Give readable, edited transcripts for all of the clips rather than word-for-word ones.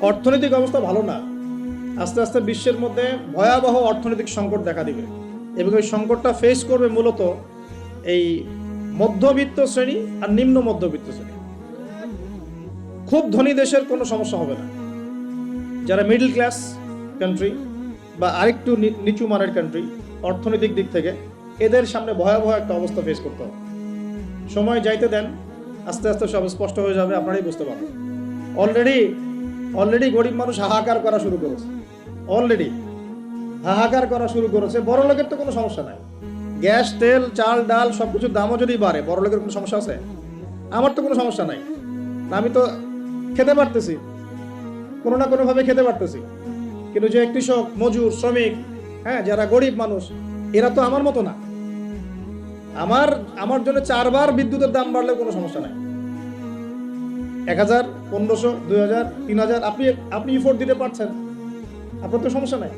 অর্থনৈতিক অবস্থা ভালো না। আস্তে আস্তে বিশ্বের মধ্যে ভয়াবহ অর্থনৈতিক সংকট দেখা দিবে, এবং এই সংকটটা ফেস করবে মূলত এই মধ্যবিত্ত শ্রেণী আর নিম্ন মধ্যবিত্ত শ্রেণী। খুব ধনী দেশের কোনো সমস্যা হবে না, যারা মিডল ক্লাস কান্ট্রি বা আরেকটু নিচু মানের কান্ট্রি অর্থনৈতিক দিক থেকে, এদের সামনে ভয়াবহ একটা অবস্থা ফেস করতে হবে। সময় যাইতে দেন, আস্তে আস্তে সব স্পষ্ট হয়ে যাবে, আপনারাই বুঝতে পারবেন। অলরেডি গরিব মানুষ হাহাকার করা শুরু করেছে, অলরেডি হাহাকার করা শুরু করেছে। বড় লোকের তো কোনো সমস্যা নাই, গ্যাস তেল চাল ডাল সবকিছুর দামও যদি বাড়ে, বড় লোকের কোনো সমস্যা আছে? আমার তো কোনো সমস্যা নাই, আমি তো খেতে পারতেছি, কোনো না কোনোভাবে খেতে পারতেছি। কিন্তু যে কৃষক মজুর শ্রমিক, হ্যাঁ, যারা গরিব মানুষ, এরা তো আমার মতো না। আমার জন্য 4 বার বিদ্যুতের দাম বাড়লে কোনো সমস্যা নাই। 1000, 1500, 2000, 3000 আপনি ইফোর্ট দিতে পারছেন, আপনার তো সমস্যা নাই।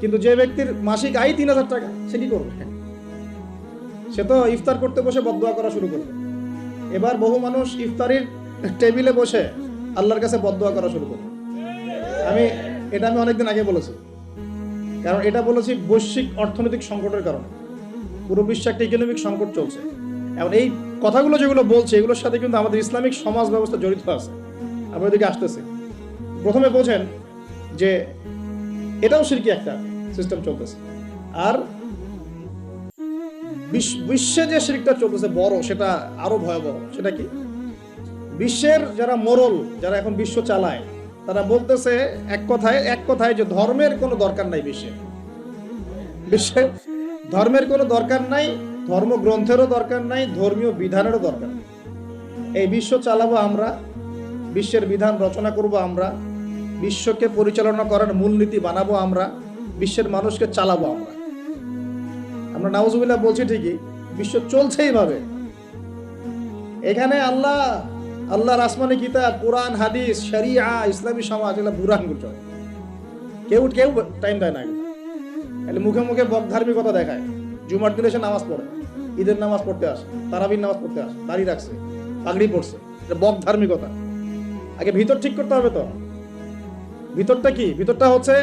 কিন্তু যে ব্যক্তির মাসিক আয় 3000 টাকা, সে কি করবে? সে তো ইফতার করতে বসে বদদোয়া করা শুরু করবে। এবার বহু মানুষ ইফতারির টেবিলে বসে আল্লাহর কাছে বদদোয়া করা শুরু করবে। এটা আমি অনেকদিন আগে বলেছি, কারণ এটা বলেছি বৈশ্বিক অর্থনৈতিক সংকটের কারণে। পুরো বিশ্বে একটা ইকোনমিক সংকট চলছে। এখন এই কথাগুলো যেগুলো বলছে, এগুলোর সাথে কিন্তু আমাদের ইসলামিক সমাজ ব্যবস্থা জড়িত আছে। আমরা এদিকে আসতেছি। প্রথমে বোঝেন যে এটাও শিরকি একটা সিস্টেম চলতেছে। আর বিশ্বে যে শিরকটা চলতেছে বড়, সেটা আরো ভয়াবহ। সেটা কি? বিশ্বের যারা মোরল, যারা এখন বিশ্ব চালায়, তারা বলতেছে এক কথায় যে ধর্মের কোনো দরকার নাই বিশ্বে ধর্মের কোনো দরকার নাই, ধর্মগ্রন্থেরও দরকার নাই, ধর্মীয় বিধানেরও দরকার নাই। এই বিশ্ব চালাবো আমরা, বিশ্বের বিধান রচনা করব আমরা, বিশ্বকে পরিচালনা করার মূলনীতি বানাবো আমরা, বিশ্বের মানুষকে চালাবো আমরা নাউজুবিল্লাহ বলছি ঠিকই, বিশ্ব চলছে এইভাবে। এখানে আল্লাহর আসমানি কিতাব, কোরআন, হাদিস, শরিয়া, ইসলামী সমাজ, এগুলো বুরানগুলো চলে। কেউ টাইম দেয় না। তাহলে মুখে মুখে বকধার্মিকতা দেখায়। জুমার দিনে সে নামাজ পড়ে, ঈদের নামাজ পড়তে আসে, তারাবির নামাজ পড়তে আসে, দাড়ি রাখছে, পাগড়ি পড়ছে, এটা বকধার্মিকতা। আগে ভিতর ঠিক করতে হবে। তো ভিতরটা কি? ভিতরটা হচ্ছে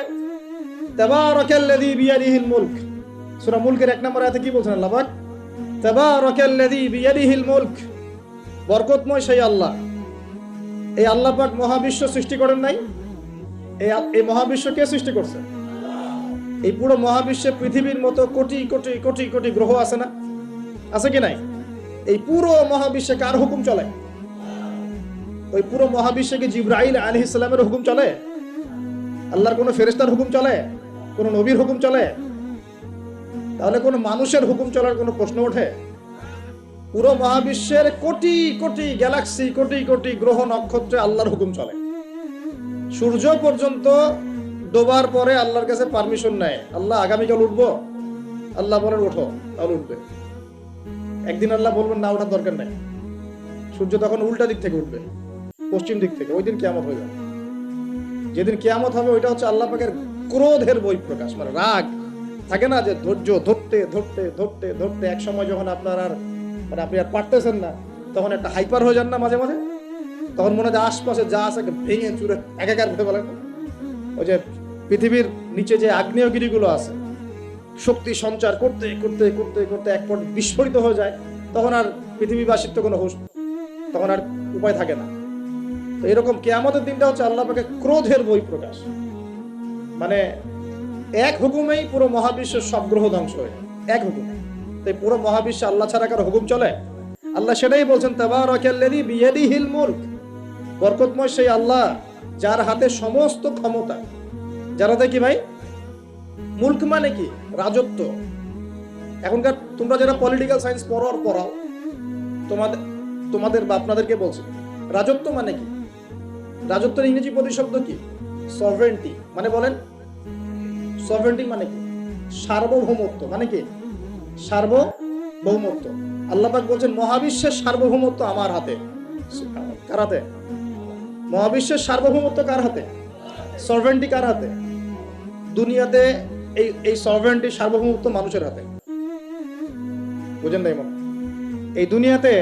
তাবারাকাল্লাযী বিয়াদিহিল মুলক। সূরা মুলকের 1 নম্বর আয়াতে কি বলছেন আল্লাহ পাক? তাবারাকাল্লাযী বিয়াদিহিল মুলক, বরকতময় সেই আল্লাহ। এই আল্লাহ পাক মহাবিশ্ব সৃষ্টি করেন নাই? এই মহাবিশ্ব কে সৃষ্টি করছে? এই পুরো মহাবিশ্বে পৃথিবীর মতো কোটি কোটি কোটি কোটি গ্রহ আছে না? আছে কি নাই? এই পুরো মহাবিশ্বে কার হুকুম চলে? ওই পুরো মহাবিশ্বে কি জিবরাইল আলাইহিস সালামের হুকুম চলে? আল্লাহর কোনো ফেরেশতার হুকুম চলে? কোনো নবীর হুকুম চলে? তাহলে কোনো মানুষের হুকুম চলার কোনো প্রশ্ন ওঠে? পুরো মহাবিশ্বের কোটি কোটি গ্যালাক্সি, কোটি কোটি গ্রহ নক্ষত্রে আল্লাহর হুকুম চলে। সূর্য পর্যন্ত ডোবার পরে আল্লাহর কাছে পারমিশন নেয়, আল্লাহ আগামীকাল উঠবো, আল্লাহ বলেন ওঠো, তাহলে উঠবে। একদিন আল্লাহ বলবেন না, ওঠার দরকার নাই, সূর্য তখন উল্টা দিক থেকে উঠবে, পশ্চিম দিক থেকে। ওই দিন কিয়ামত হয়ে যাবে। যেদিন কিয়ামত হবে, ওইটা হচ্ছে আল্লাহ পাকের ক্রোধের বহিঃপ্রকাশ, মানে রাগ থাকে না, যে ধৈর্য ধরতে ধরতে ধরতে ধরতে এক সময় যখন আপনি আর পারতেছেন না, তখন একটা হাইপার হয়ে যান না মাঝে মাঝে, তখন মনে হয় আশপাশে যা আছে ভেঙে চুরে একাকার করে বলেন। ওই যে পৃথিবীর নিচে যে আগ্নেয়গিরিগুলো আছে, শক্তি সঞ্চার করতে করতে করতে করতে এক পর্যায়ে বিস্ফোরিত হয়ে যায়, তখন আর পৃথিবীবাসীর তো কোনো হুঁশ, তখন আর উপায় থাকে না। তো এরকম কিয়ামতের দিনটা হচ্ছে আল্লাহ পাকের ক্রোধের বহিঃপ্রকাশ। মানে এক হুকুমেই পুরো মহাবিশ্বের সব গ্রহ ধ্বংস হয়ে যায়, এক হুকুমে। তাই পুরো মহাবিশ্বে আল্লাহ ছাড়া কারো হুকুম চলে? আল্লাহ সেটাই বলছেন, তাবারাকাল্লাযী বিয়াদিহিল মুলক, বরকতময় সেই আল্লাহ যার হাতে সমস্ত ক্ষমতা। যার হাতে কি ভাই? মুলক মানে কি? রাজত্ব। এখনকার তোমরা যারা পলিটিক্যাল সায়েন্স পড়াও, তোমাদের বা আপনাদেরকে বলছে, রাজত্ব মানে কি? রাজত্বের ইংরেজি প্রতিশব্দ কি? সভরেন্টি। মানে বলেন, সভরেন্টি মানে কি? সার্বভৌমত্ব। মানে কি? সার্বভৌমত্ব। আল্লাহ পাক বলছেন মহাবিশ্বের সার্বভৌমত্ব আমার হাতে। কার হাতে? মহাবিশ্বের সার্বভৌমত্ব কার হাতে? সভরেন্টি কার হাতে? দুনিয়াতে এই সভরেন্টি, সার্বভৌমত্ব মানুষের হাতে। বুঝেন নাই? এই দুনিয়াতে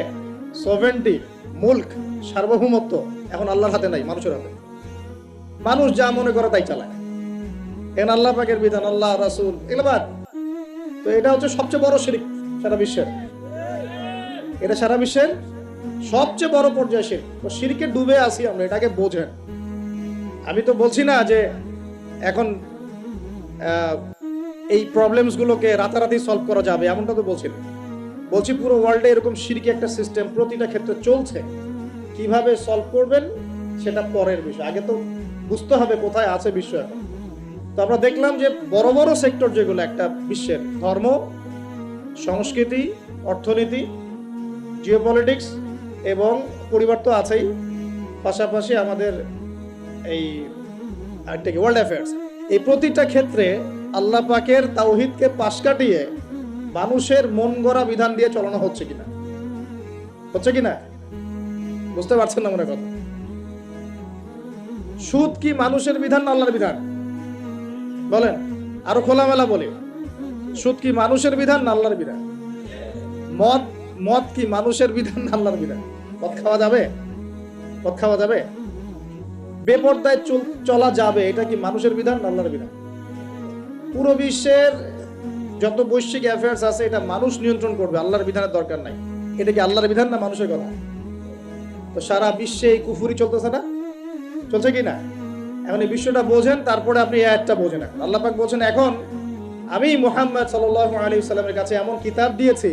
সভরেন্টি, মুলক, সার্বভৌমত্ব এখন আল্লাহর হাতে নাই, মানুষের হাতে। মানুষ যা মনে করে তাই চালায়। এখন আল্লাহ পাকের বিধান, আল্লাহ রাসূল এগুলো বাদ। তো এটা হচ্ছে সবচেয়ে বড় শিরক সারা বিশ্বের। এটা সারা বিশ্বের সবচেয়ে বড় পর্যায়ে শিরক। তো শিরকে ডুবে আছি আমরা, এটাকে বোঝেন। আমি তো বলছি না যে এখন এই প্রবলেমস গুলোকে রাতারাতি সলভ করা যাবে, এমনটা তো বলছি না। বলছি পুরো ওয়ার্ল্ডে এরকম শিরকি একটা সিস্টেম প্রতিটা ক্ষেত্রে চলছে। কিভাবে সলভ করবেন সেটা পরের বিষয়, আগে তো বুঝতে হবে কোথায় আছে বিশ্ব এখন। তো আমরা দেখলাম যে বড় বড় সেক্টর যেগুলো একটা বিশ্বের, ধর্ম, সংস্কৃতি, অর্থনীতি, জিওপলিটিক্স এবং পরিবার তো আছেই, পাশাপাশি আমাদের এই আরেকটা কি ওয়ার্ল্ড অ্যাফেয়ার্স, এই প্রতিটা ক্ষেত্রে আল্লাহ পাকের তাওহীদকে পাশ কাটিয়ে মানুষের মন গড়া বিধান দিয়ে চালানো হচ্ছে কিনা, হচ্ছে কিনা বুঝতে পারছেন না মনে কথা। সুদ কি মানুষের বিধান না আল্লাহর বিধান? বলেন, আরো খোলামেলা বলি, সুদ কি মানুষের বিধান না আল্লাহর বিধান? মদ মদ কি মানুষের বিধান না আল্লাহর বিধান? মদ খাওয়া যাবে? মদ খাওয়া যাবে? বেপরদায় চলা যাবে, এটা কি মানুষের বিধান না আল্লাহর বিধান? পুরো বিশ্বের যত বৈশ্বিক অ্যাফেয়ার্স আছে এটা মানুষ নিয়ন্ত্রণ করবে, আল্লাহর বিধানের দরকার নাই। এটা কি আল্লাহর বিধান না মানুষের কথা? তো সারা বিশ্বে এই কুফুরি চলতেছে না, চলছে কি না? এখন এই বিশ্বটা বোঝেন, তারপরে আপনি এই আয়াতটা বোঝেন। আল্লাহ পাক বলছেন, এখন আমি মুহাম্মদ সাল্লাল্লাহু আলাইহি ওয়াসাল্লামের কাছে এমন কিতাব দিয়েছি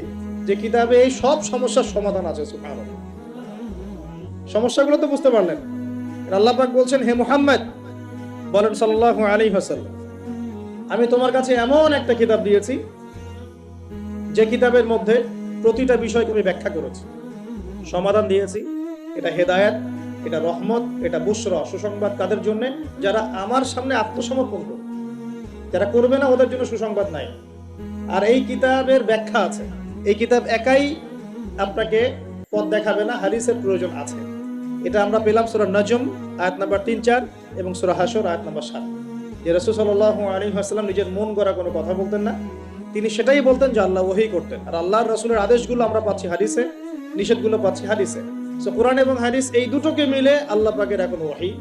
যে কিতাবে এই সব সমস্যার সমাধান আছে। সুবহানাল্লাহ, সমস্যাগুলো তো বুঝতে পারলেন। আল্লাহ পাক বলছেন, হে মুহাম্মদ বলেন সাল্লাল্লাহু আলাইহি ওয়াসাল্লাম, আমি তোমার কাছে এমন একটা কিতাব দিয়েছি যে কিতাবের মধ্যে প্রতিটা বিষয়কে আমি ব্যাখ্যা করেছি, সমাধান দিয়েছি। এটা হেদায়েত, এটা রহমত, এটা বুশরা, সুসংবাদ তাদের জন্য যারা আমার সামনে আত্মসমর্পণ করবে। যারা করবে না ওদের জন্য সুসংবাদ নাই। আর এই কিতাবের ব্যাখ্যা আছে। এই কিতাব একাই আপনাকে পথ দেখাবে না, হাদিসের প্রয়োজন আছে। এটা আমরা পেলাম সূরা নজম আয়াত নাম্বার 3-4 এবং সূরা হাশর আয়াত নাম্বার 7। যে রাসূল সাল্লাল্লাহু আলাইহি ওয়াসাল্লাম নিজের মন গড়া কোনো কথা বলতেন না, তিনি সেটাই বলতেন যে আল্লাহ ওহী করতেন। আর আল্লাহর রাসূলের আদেশগুলো আমরা পাচ্ছি হাদিসে, নিষেধগুলো পাচ্ছি হাদিসে। সো কোরআন এবং হাদিস এই দুটোকে মিলে আল্লাহ পাকের এখন ওহী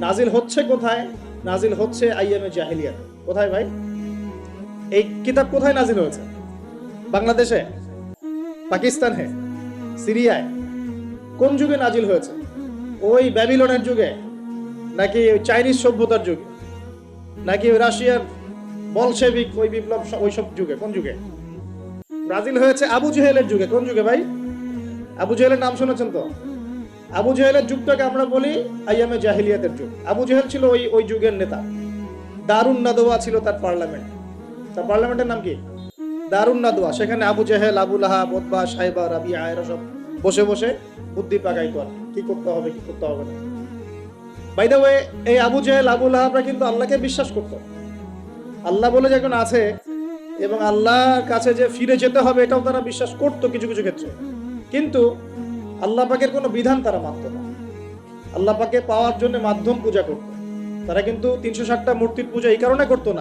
নাজিল হচ্ছে। কোথায় নাজিল হচ্ছে? আইয়ামে জাহিলিয়াত। কোথায় ভাই? এই কিতাব কোথায় নাজিল হয়েছে? বাংলাদেশে, পাকিস্তানে, সিরিয়ায়? কোন যুগে নাজিল হয়েছে? ওই ব্যাবিলনের যুগে, নাকি চাইনিজ সভ্যতার যুগে, নাকি রাশিয়ার বলশেভিক ওই বিপ্লব ওইসব যুগে? কোন যুগে নাজিল হয়েছে? আবু জেহেলের যুগে। কোন যুগে ভাই? আবু জেহেলের নাম শুনেছেন তো? আবু জেহেলের যুগটাকে আমরা বলি আইয়ামে জাহিলিয়াতের যুগ। আবু জেহেল ছিল ওই যুগের নেতা। দারুন নাদওয়া ছিল তার পার্লামেন্ট। তার পার্লামেন্টের নাম কি? দারুন নাদওয়া। সেখানে আবু জেহেল, আবু লাহাব, উতবা, শাইবা, রাবিয়া এরা সব বসে বসে বুদ্ধি পাকাইতো আর কি করতে হবে কি করতে হবে না। বাই দ্য ওয়ে, এই আবু জেহেল, আবু লাহাবরা কিন্তু আল্লাহকে বিশ্বাস করতো। আল্লাহ বলে যে এখন আছে এবং আল্লাহর কাছে যে ফিরে যেতে হবে এটাও তারা বিশ্বাস করতো কিছু কিছু ক্ষেত্রে। কিন্তু আল্লাহ পাকের কোনো বিধান তারা মানতো না। আল্লাহ পাকে পাওয়ার জন্য মাধ্যম পূজা করত। তারা কিন্তু 360টা মূর্তির পূজা এই কারণে করতো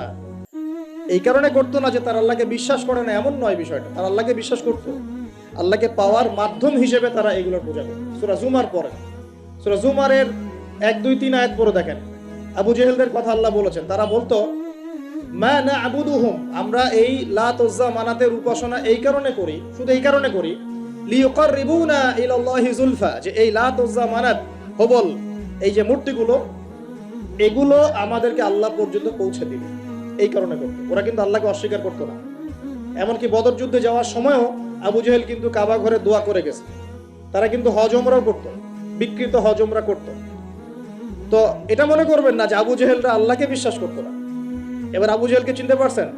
না, যে তারা আল্লাহকে বিশ্বাস করে না এমন নয় বিষয়টা। তারা আল্লাহকে বিশ্বাস করত, আল্লাহকে পাওয়ার মাধ্যম হিসেবে তারা এগুলোর পূজা করত। সূরা জুমার পরে, সূরা জুমারের 1, 2, 3 আয়াত পরে দেখেন আবু জেহেলদের কথা আল্লাহ বলেছেন। তারা বলতো, মা না'বুদুহুম, আমরা এই লাত উজ্জা মানাতের উপাসনা এই কারণে করি, শুধু এই কারণে করি, লিয়ুকাররিবুনা ইলাল্লাহি যুলফা, যে এই লাত উজ্জা মানাত হবল এই যে মূর্তিগুলো, এগুলো আমাদেরকে আল্লাহ পর্যন্ত পৌঁছে দিবে, এই কারণে করতো। ওরা কিন্তু আল্লাহকে অস্বীকার করতো না। এমনকি বদর যুদ্ধে যাওয়ার সময়ও আবু জেহেল কিন্তু কাবা ঘরে দোয়া করে গেছে। তারা কিন্তু হজ ওমরাও করতো, বিকৃত হজ ওমরা করতো। তো এটা মনে করবেন না যে আবু জেহেলরা আল্লাহকে বিশ্বাস করতো না। এবার আবু জেহেলকে চিনতে পারছেন?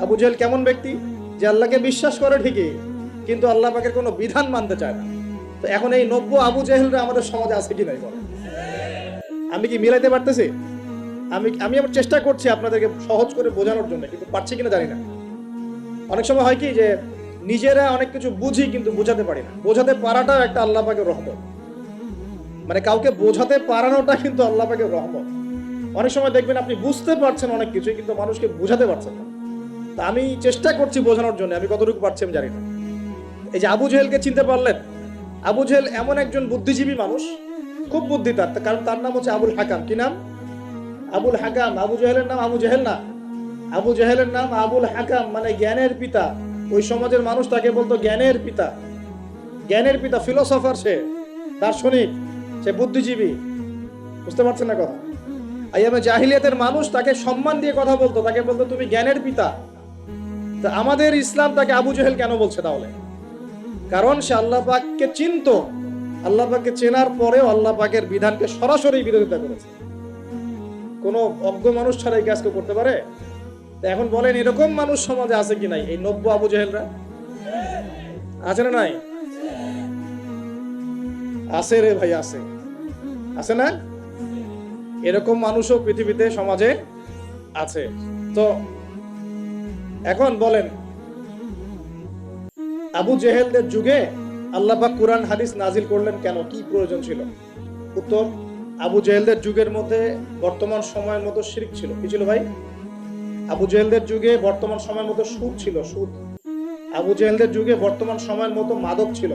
আবু জেহেল কেমন ব্যক্তি? যে আল্লাহকে বিশ্বাস করে ঠিকই, কিন্তু আল্লাহ পাকের কোনো বিধান মানতে চায় না। তো এখন এই 90 আবু জেহেলরা আমাদের সমাজে আছে কি নাই বলেন? আমি কি মিলাইতে পারতেছি? আমি আমার চেষ্টা করছি আপনাদেরকে সহজ করে বোঝানোর জন্য, কিন্তু পারছি কিনা জানি না। অনেক সময় হয় কি যে নিজেরা অনেক কিছু বুঝি কিন্তু বোঝাতে পারি না। বোঝাতে পারাটাও একটা আল্লাহ পাকের রহমত। মানে কাউকে বোঝাতে পারানোটা কিন্তু আল্লাহ পাকের রহমত। অনেক সময় দেখবেন আপনি বুঝতে পারছেন অনেক কিছু, কিন্তু মানুষকে বোঝাতে পারছেন না। তা আমি চেষ্টা করছি বোঝানোর জন্য, আমি কতটুকু পারছি আমি জানি না। এই যে আবু জেহেলকে চিনতে পারলেন? আবু জেহেল এমন একজন বুদ্ধিজীবী মানুষ, খুব বুদ্ধি তার, কারণ তার নাম হচ্ছে আবুল হাকাম। কি নাম? আবুল হাকাম, আবু জাহেলের নাম আবু জাহেল না, আবু জাহেলের নাম আবুল হাকাম, মানে জ্ঞানের পিতা। ওই সমাজের মানুষ তাকে বলতো জ্ঞানের পিতা, জ্ঞানের পিতা, ফিলোসফার, সে দার্শনিক, সে বুদ্ধিজীবী। বুঝতে পারছেন না কথা? আইয়ামে জাহিলিয়াতের মানুষ তাকে সম্মান দিয়ে কথা বলতো, তাকে বলতো তুমি জ্ঞানের পিতা। তা আমাদের ইসলাম তাকে আবু জাহেল কেন বলছে তাহলে? কারণ সে আল্লাহ পাককে চিনতো, আল্লাহ পাককে চেনার পরেও আল্লাহ পাকের বিধানকে সরাসরি বিরোধিতা করেছে। কোনো অজ্ঞ মানুষ ছাড়া এই কাজ কেউ করতে পারে? তা এখন বলেন, এরকম মানুষ সমাজে আছে কি নাই? এই নব্য আবু জাহেলরা আছে না নাই? আছে রে ভাই, আছে, আছে না? এরকম মানুষও পৃথিবীতে সমাজে আছে। তো এখন বলেন, আবু জেহেলদের যুগে আল্লাহ পাক কুরআন হাদিস নাজিল করলেন কেন? কি প্রয়োজন ছিল? উত্তর, আবু জেহেলদের যুগের মধ্যে বর্তমান সময়ের মতো শিরক ছিল। কি ছিল ভাই? আবু জেহেলদের যুগে বর্তমান সময়ের মতো সুদ ছিল, সুদ। আবু জেহেলদের যুগে বর্তমান সময়ের মতো মাদক ছিল।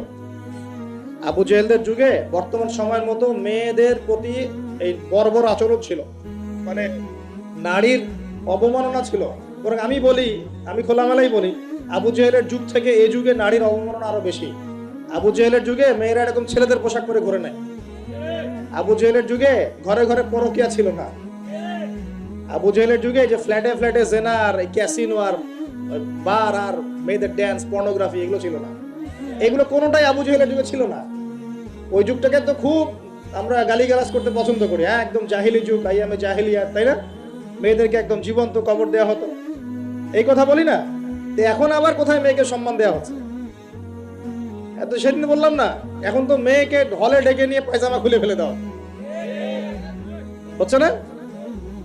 আবু জেহেলদের যুগে বর্তমান সময়ের মতো মেয়েদের প্রতি এই বর্বর আচরণ ছিল, মানে নারীর অবমাননা ছিল। বরং আমি বলি, আমি খোলামেলাই বলি, আবু জেহেলের যুগ থেকে এই যুগে নারীর অবমাননা আরো বেশি। আবু জেহেলের যুগে মেয়েরা এরকম ছেলেদের পোশাক পরে ঘুরে নাই। আবু জেহেলের যুগে ঘরে ঘরে পরকিয়া ছিল না। আবু জেহেলের যুগে যে ফ্ল্যাটে ফ্ল্যাটে জেনা আর ক্যাসিনো আর বার আর মেয়েদের ড্যান্স, পর্নোগ্রাফি, এগুলো ছিল না। এগুলো কোনোটাই আবু জেহেলের যুগে ছিল না। ওই যুগটাকে তো খুব আমরা গালিগালাজ করতে পছন্দ করি, হ্যাঁ, একদম জাহিলি যুগ, আইয়ামে জাহিলিয়াত, তাই না? মেয়েদেরকে একদম জীবন্ত কবর দেওয়া হতো, এই কথা বলি না? তো এখন আবার কোথায় মেয়েকে সম্মান দেওয়া হচ্ছে? এত সেদিন বললাম না, এখন তো মেয়েকে হলে ডেকে নিয়ে পায়জামা খুলে ফেলে দেওয়া হচ্ছে না?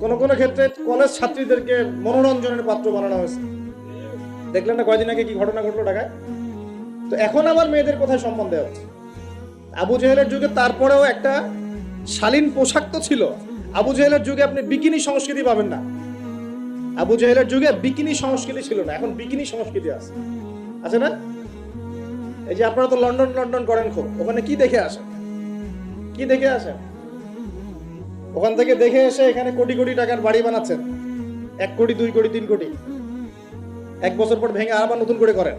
কোন কোন ক্ষেত্রে কলেজ ছাত্রীদেরকে মনোরঞ্জনের পাত্র বানানো হয়েছে। দেখলেন না কয়দিন আগে কি ঘটনা ঘটলো ঢাকায়? তো এখন আবার মেয়েদের কোথায় সম্মান দেওয়া হচ্ছে? আবু জেহেলের যুগে তারপরেও একটা শালীন পোশাক তো ছিল। আবু জেহেলের যুগে আপনি বিকিনি সংস্কৃতি পাবেন না। আবু জেহেলের যুগে বিকিনি সংস্কৃতি ছিল না, এখন বিকিনি সংস্কৃতি আছে, আছে না? এই যে আপনারা তো লন্ডন লন্ডন করেন খুব, ওখানে কি দেখে আসেন? কি দেখে আসেন? ওখান থেকে দেখে এসে এখানে কোটি কোটি টাকার বাড়ি বানাচ্ছেন, 1 কোটি 2 কোটি 3 কোটি, 1 বছর পর ভেঙে আবার নতুন করে করেন,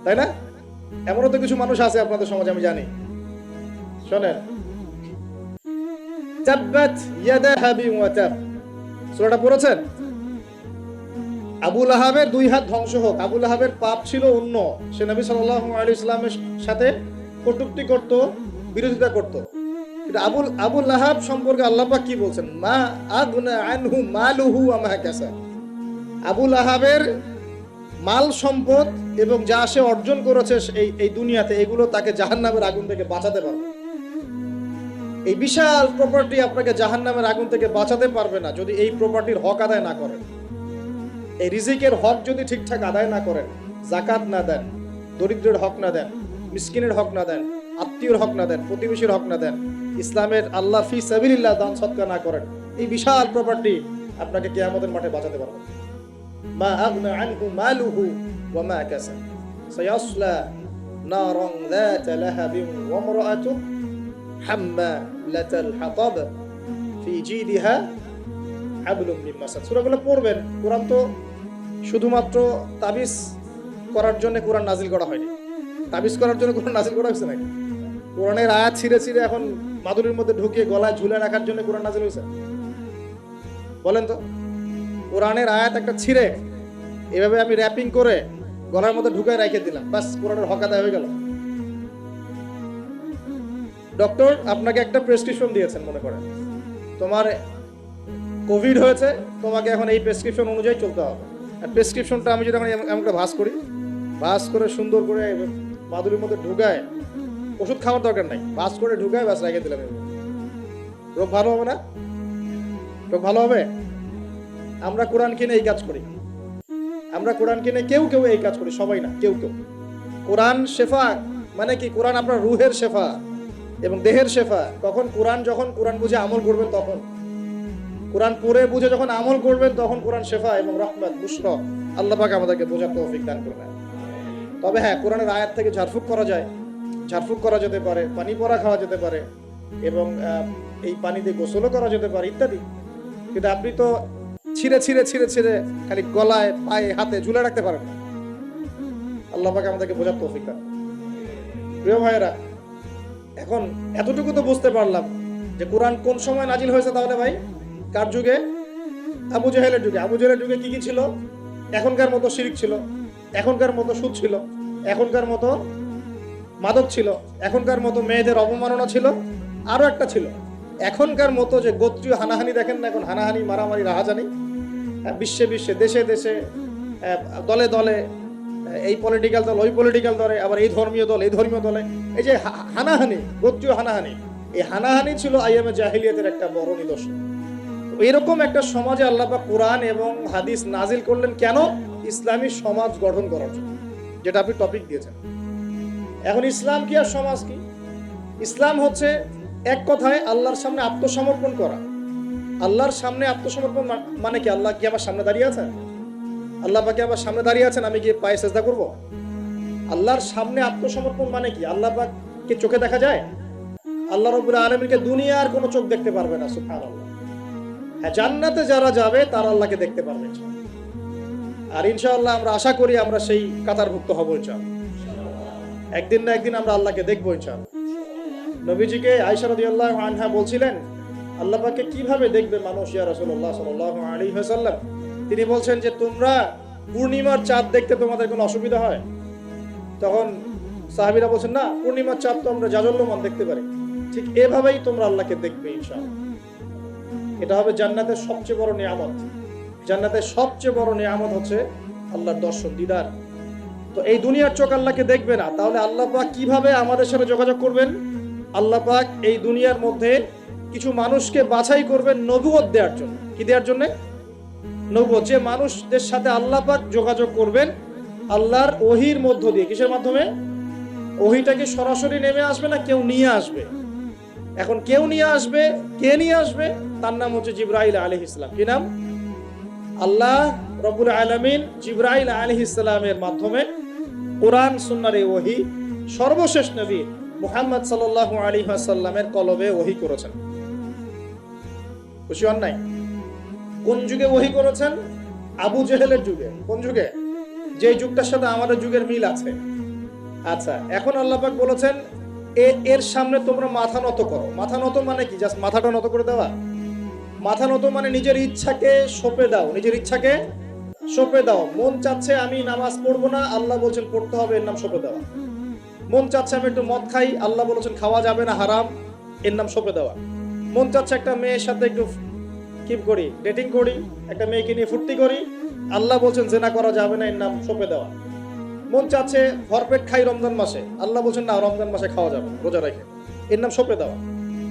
তাই না? এমনও তো কিছু মানুষ আছে আপনাদের সমাজে, আমি জানি। শোনেন, তাব্বাত ইয়াদা হাবিব ওয়া তাব, সূরাটা পড়েছেন? আবু লাহাবের 2 হাত ধ্বংস হোক। আবু লাহাবের পাপ ছিল অন্য, সে নবী সাল্লাল্লাহু আলাইহি ওয়াসাল্লামের সাথে কটূক্তি করত, বিরোধিতা করত। কিন্তু আবু লাহাব সম্পর্কে আল্লাহ পাক কি বলছেন? মা আগনা আনহু মালুহু ওয়া মা কাসাব। আবু লাহাবের মাল সম্পদ এবং যা সে অর্জন করেছে এই দুনিয়াতে, এগুলো তাকে জাহান্নামের আগুন থেকে বাঁচাতে পারবে। এই বিশাল প্রপার্টি আপনাকে জাহান্নামের আগুন থেকে বাঁচাতে পারবে না যদি এই প্রপার্টির হক আদায় না করেন। এই রিজিকের হক যদি ঠিকঠাক আদায় না করেন, যাকাত না দেন, দরিদ্রের হক না দেন, মিসকিনের হক না দেন, আত্মীয়র হক না দেন, প্রতিবেশীর হক না দেন, ইসলামের আল্লাহ ফি সাবিলিল্লাহ দান সদকা না করেন, এই বিশাল প্রপার্টি আপনাকে কিয়ামতের মাঠে বাঁচাতে পারবে। মা আগনা আনহু মালুহু ওয়া মা কাসাব সায়াসলা নারান যাতা লাহাবিন ওয়া ইমরাআতুহু হাম্মালাতাল হাতাব ফি জিদিহা হাবলুম মিন মাসাদ। সূরাগুলো পড়বেন। কোরআন তো শুধুমাত্র তাবিজ করার জন্য কোরআন নাজিল করা হয়নি। তাবিজ করার জন্য কোরআন নাজিল করা হয়েছে নাকি? কোরআনের আয়াত ছিঁড়ে ছিঁড়ে এখন মাদুরের মধ্যে ঢুকিয়ে গলায় ঝুলে রাখার জন্য কোরআন নাজিল হয়েছে? বলেন তো। কোরআনের আয়াত একটা ছিঁড়ে এভাবে আমি র্যাপিং করে গলার মধ্যে ঢুকায় রেখে দিলাম, বাস কোরআনের হক আদায় হয়ে গেল। ডক্টর আপনাকে একটা প্রেসক্রিপশন দিয়েছেন, মনে করেন তোমার কোভিড হয়েছে, তোমাকে এখন এই প্রেসক্রিপশন অনুযায়ী চলতে হবে। আর প্রেসক্রিপশনটা আমি যদি এখন এমন করে ভাঁজ করে সুন্দর করে মাদুরির মধ্যে ঢুকায়, ওষুধ খাওয়ার দরকার নাই, ভাঁজ করে ঢুকায় বাস রেখে দিলাম, রোগ ভালো হবে না? রোগ ভালো হবে? আমরা কোরআন কিনে এই কাজ করি, আমরা কোরআন কিনে কেউ কেউ এই কাজ করি, সবাই না, কেউ কেউ। কোরআন শেফা মানে কি? কোরআন আপনার রুহের শেফা এবং দেহের শেফা। কখন? যখন কোরআন বুঝে আমল করবেন তখন। কোরআন পড়ে বুঝে যখন আমল করবেন তখন কোরআন শেফা এবং রহমত, বুশরা। আল্লাহ পাক আমাদেরকে বোঝার তৌফিক দান করবেন। তবে হ্যাঁ, কোরআনের আয়াত থেকে ঝাড়ফুঁক করা যায়, ঝাড়ফুঁক করা যেতে পারে, পানি পড়া খাওয়া যেতে পারে, এবং এই পানি দিয়ে গোসলও করা যেতে পারে ইত্যাদি। কিন্তু আপনি তো ছিঁড়ে ছিঁড়ে ছিঁড়ে ছিঁড়ে খালি গলায় পায়ে হাতে ঝুলে রাখতে পারেন না। আল্লাহ পাক আমাদেরকে বোঝার তৌফিক দান। প্রিয় ভাইয়েরা, এখন এতটুকু তো বুঝতে পারলাম যে কোরআন কোন সময় নাজিল হয়েছে। তাহলে ভাই কার যুগে? আবু জাহেলের যুগে। আবু জাহেলের যুগে কি কি ছিল? এখনকার মতো শিরক ছিল, এখনকার মতো সুদ ছিল, এখনকার মতো মাদক ছিল, এখনকার মতো মেয়েদের অবমাননা ছিল, আরো একটা ছিল এখনকার মতো যে গোত্রীয় হানাহানি। দেখেন না এখন হানাহানি, মারামারি, রাহাজানি, বিশ্বে বিশ্বে, দেশে দেশে, দলে দলে, এই পলিটিক্যাল দল ওই পলিটিক্যাল দলে, আবার এই ধর্মীয় দল এই ধর্মীয় দলে, এই যে হানাহানি, গোত্রীয় হানাহানি, এই হানাহানি ছিল আইয়ামে জাহিলিয়াতের একটা বড় নিদর্শন। এরকম একটা সমাজে আল্লাহ পাক কোরআন এবং হাদিস নাজিল করলেন কেন? ইসলামী সমাজ গঠন করার জন্য, যেটা আপনি টপিক দিয়েছেন। এখন ইসলাম কি আর সমাজ কি? ইসলাম হচ্ছে এক কথায় আল্লাহর সামনে আত্মসমর্পণ করা। আল্লাহর সামনে আত্মসমর্পণ মানে কি? আল্লাহ কি আমার সামনে দাঁড়িয়ে আছেন? আল্লাহ পাকে আমার সামনে দাঁড়িয়ে আছেন, আমি কি পায়ে সেজদা করব? আল্লাহর সামনে আত্মসমর্পণ মানে কি? আল্লাহ পাককে চোখে দেখা যায়? আল্লাহ রাব্বুল আলামিনকে দুনিয়ার কোনো চোখ দেখতে পারবে না, সুবহানাল্লাহ। হ্যাঁ, জান্নাতে যারা যাবে তারা আল্লাহকে দেখতে পারবে আর ইনশাআল্লাহ আমরা আশা করি আমরা সেই কাতারভুক্ত হব ইনশাআল্লাহ। একদিন না একদিন আমরা আল্লাহকে দেখবো ইনশাআল্লাহ। নবীজিকে আয়েশা রাদিয়াল্লাহু আনহা বলছিলেন, আল্লাহ পাককে কিভাবে দেখবে মানুষ ইয়া রাসূলুল্লাহ সাল্লাল্লাহু আলাইহি ওয়াসাল্লাম? তিনি বলছেন যে তোমরা পূর্ণিমার চাঁদ দেখতে তোমাদের কোনো অসুবিধা হয়? তখন সাহাবীরা বলছেন, না, পূর্ণিমার চাঁদ তো আমরা জাজল্যমান দেখতে পারি। ঠিক এভাবেই তোমরা আল্লাহকে দেখবে ইনশাআল্লাহ। এটা হবে জান্নাতের সবচেয়ে বড় নিয়ামত। জান্নাতের সবচেয়ে বড় নিয়ামত হচ্ছে আল্লাহর দর্শন, দিদার। তো এই দুনিয়ার চোখ আল্লাহকে দেখবে না, তাহলে আল্লাহ পাক কিভাবে আমাদের সাথে যোগাযোগ করবেন? আল্লাহ পাক এই দুনিয়ার মধ্যে কিছু মানুষকে বাছাই করবেন নবুয়ত দেওয়ার জন্য। কি দেওয়ার জন্য? নবুয়ত। যে মানুষদের সাথে আল্লাহ পাক যোগাযোগ করবেন আল্লাহর ওহির মধ্য দিয়ে। কিসের মাধ্যমে? ওহিটাকে সরাসরি নেমে আসবে না, কেউ নিয়ে আসবে। এখন কেউ নিয়ে আসবে, কে নিয়ে আসবে? তার নাম হচ্ছে জিবরাইল আলাইহিস সালাম। কি নাম? আল্লাহ রব্বুল আলামিন জিবরাইল আলাইহিস সালামের মাধ্যমে কোরআন সুন্নাহর এই ওহী সর্বশেষ নবী মুহাম্মদ সাল্লাল্লাহু আলাইহি ওয়াসাল্লামের কলবে ওহী করেছেন। খুশি হন নাই? কোন যুগে ওহী করেছেন? আবু জেহেলের যুগে। কোন যুগে? যে যুগটার সাথে আমাদের যুগের মিল আছে। আচ্ছা, এখন আল্লাহ পাক বলেছেন এর সামনে তোমরা মাথা নত করো। মাথা নত মানে কি? জাস্ট মাথাটা নত করে দেওয়া? মাথা নত মানে নিজের ইচ্ছাকে সঁপে দাও, নিজের ইচ্ছাকে সঁপে দাও। মন চাচ্ছে আমি নামাজ পড়বো না, আল্লাহ বলছেন পড়তে হবে, এর নাম সঁপে দেওয়া। মন চাচ্ছে আমি একটু মদ খাই, আল্লাহ বলেছেন খাওয়া যাবে না, হারাম, এর নাম সঁপে দেওয়া। মন চাচ্ছে একটা মেয়ের সাথে একটু কিপ করি, ডেটিং করি, একটা মেয়েকে নিয়ে ফুর্তি করি, আল্লাহ বলছেন জেনা করা যাবে না, এর নাম সঁপে দেওয়া। মন চাচ্ছে ভরপেট খাই রমজান মাসে, আল্লাহ বলছেন না, রমজান মাসে খাওয়া যাবে রোজা রেখে, এর নাম সঁপে দেওয়া।